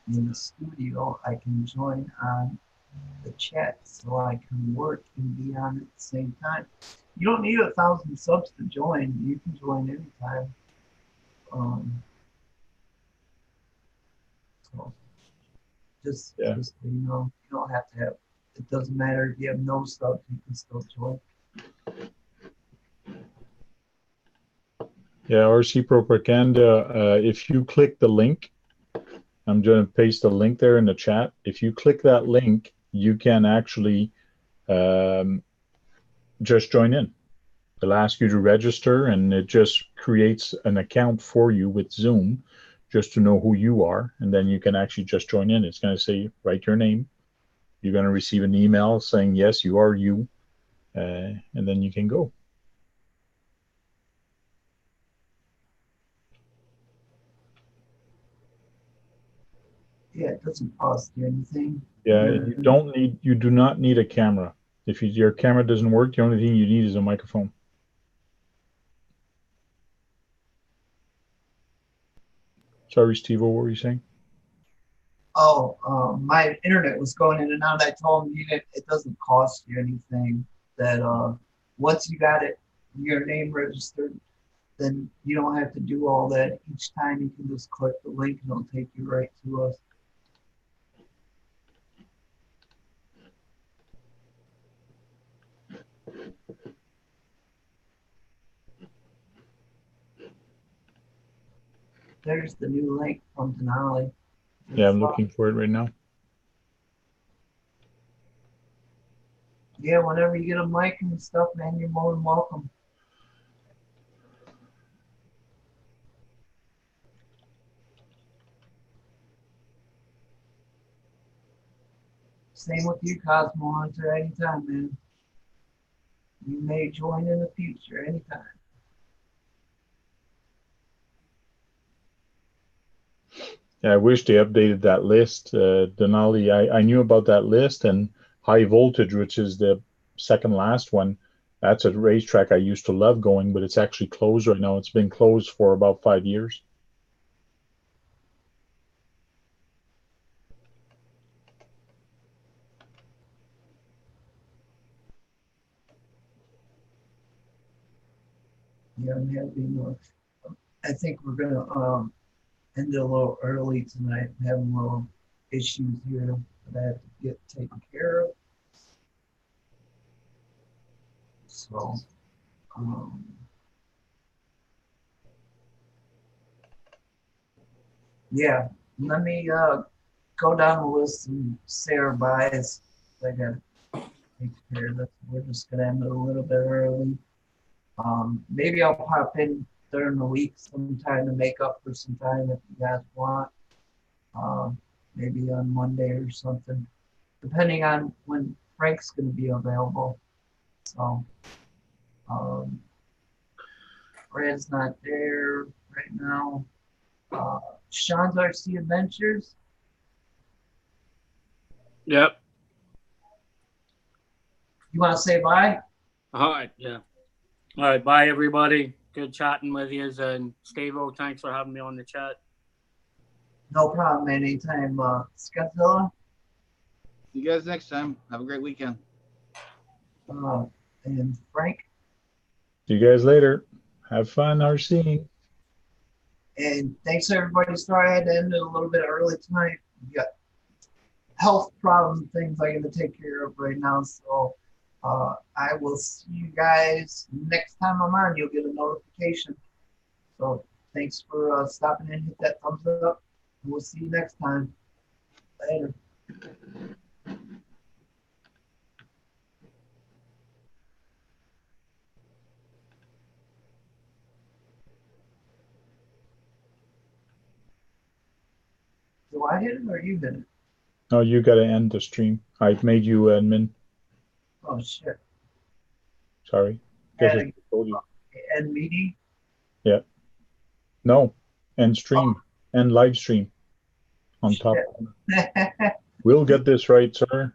in the studio, I can join on the chat so I can work and be on at the same time. You don't need 1,000 subs to join. You can join anytime. So just you don't have to have. It doesn't matter if you have no subs. You can still join. Yeah, RC Propaganda. If you click the link, I'm going to paste a link there in the chat. If you click that link, you can actually just join in. It'll ask you to register, and it just creates an account for you with Zoom just to know who you are, and then you can actually just join in. It's going to say, write your name. You're going to receive an email saying, yes, you are you, and then you can go. Yeah, it doesn't cost you anything. Yeah, you do not need a camera. If your camera doesn't work, the only thing you need is a microphone. Sorry, Steve, what were you saying? Oh, my internet was going in and out. I told him it doesn't cost you anything. That once you got your name registered, then you don't have to do all that each time. You can just click the link and it'll take you right to us. There's the new link from Denali. Yeah, I'm looking for it right now. Yeah, whenever you get a mic and stuff, man, you're more than welcome. Same with you, Cosmo Hunter, anytime, man. You may join in the future, anytime. Yeah, I wish they updated that list. Denali, I knew about that list, and High Voltage, which is the second last one. That's a racetrack I used to love going, but it's actually closed right now. It's been closed for about 5 years. Yeah, I'm happy. I think we're gonna end it a little early tonight. I'm having a little issues here that I have to get taken care of. So, yeah, let me go down the list and say our byes. I gotta take care of this. We're just gonna end it a little bit early. Maybe I'll pop in during the week sometime to make up for some time if you guys want. Maybe on Monday or something, depending on when Frank's gonna be available. So, Brad's not there right now. Sean's RC Adventures. Yep. You want to say bye? All right. Yeah. All right. Bye, everybody. Good chatting with you. And Steve-O, thanks for having me on the chat. No problem, man. Anytime. Scotzilla. See you guys next time. Have a great weekend. And Frank. See you guys later. Have fun RCing. And thanks everybody. Sorry I had to end it a little bit early tonight. We got health problems and things I got to take care of right now. So I will see you guys next time I'm on. You'll get a notification. So thanks for stopping in. Hit that thumbs up. And we'll see you next time. Later. Do I hit it or you hit it? No, you got to end the stream. I've made you admin. Oh, shit. Sorry. Guess I told you. End meeting? Yeah. No. End stream. End live stream. On top. We'll get this right, sir.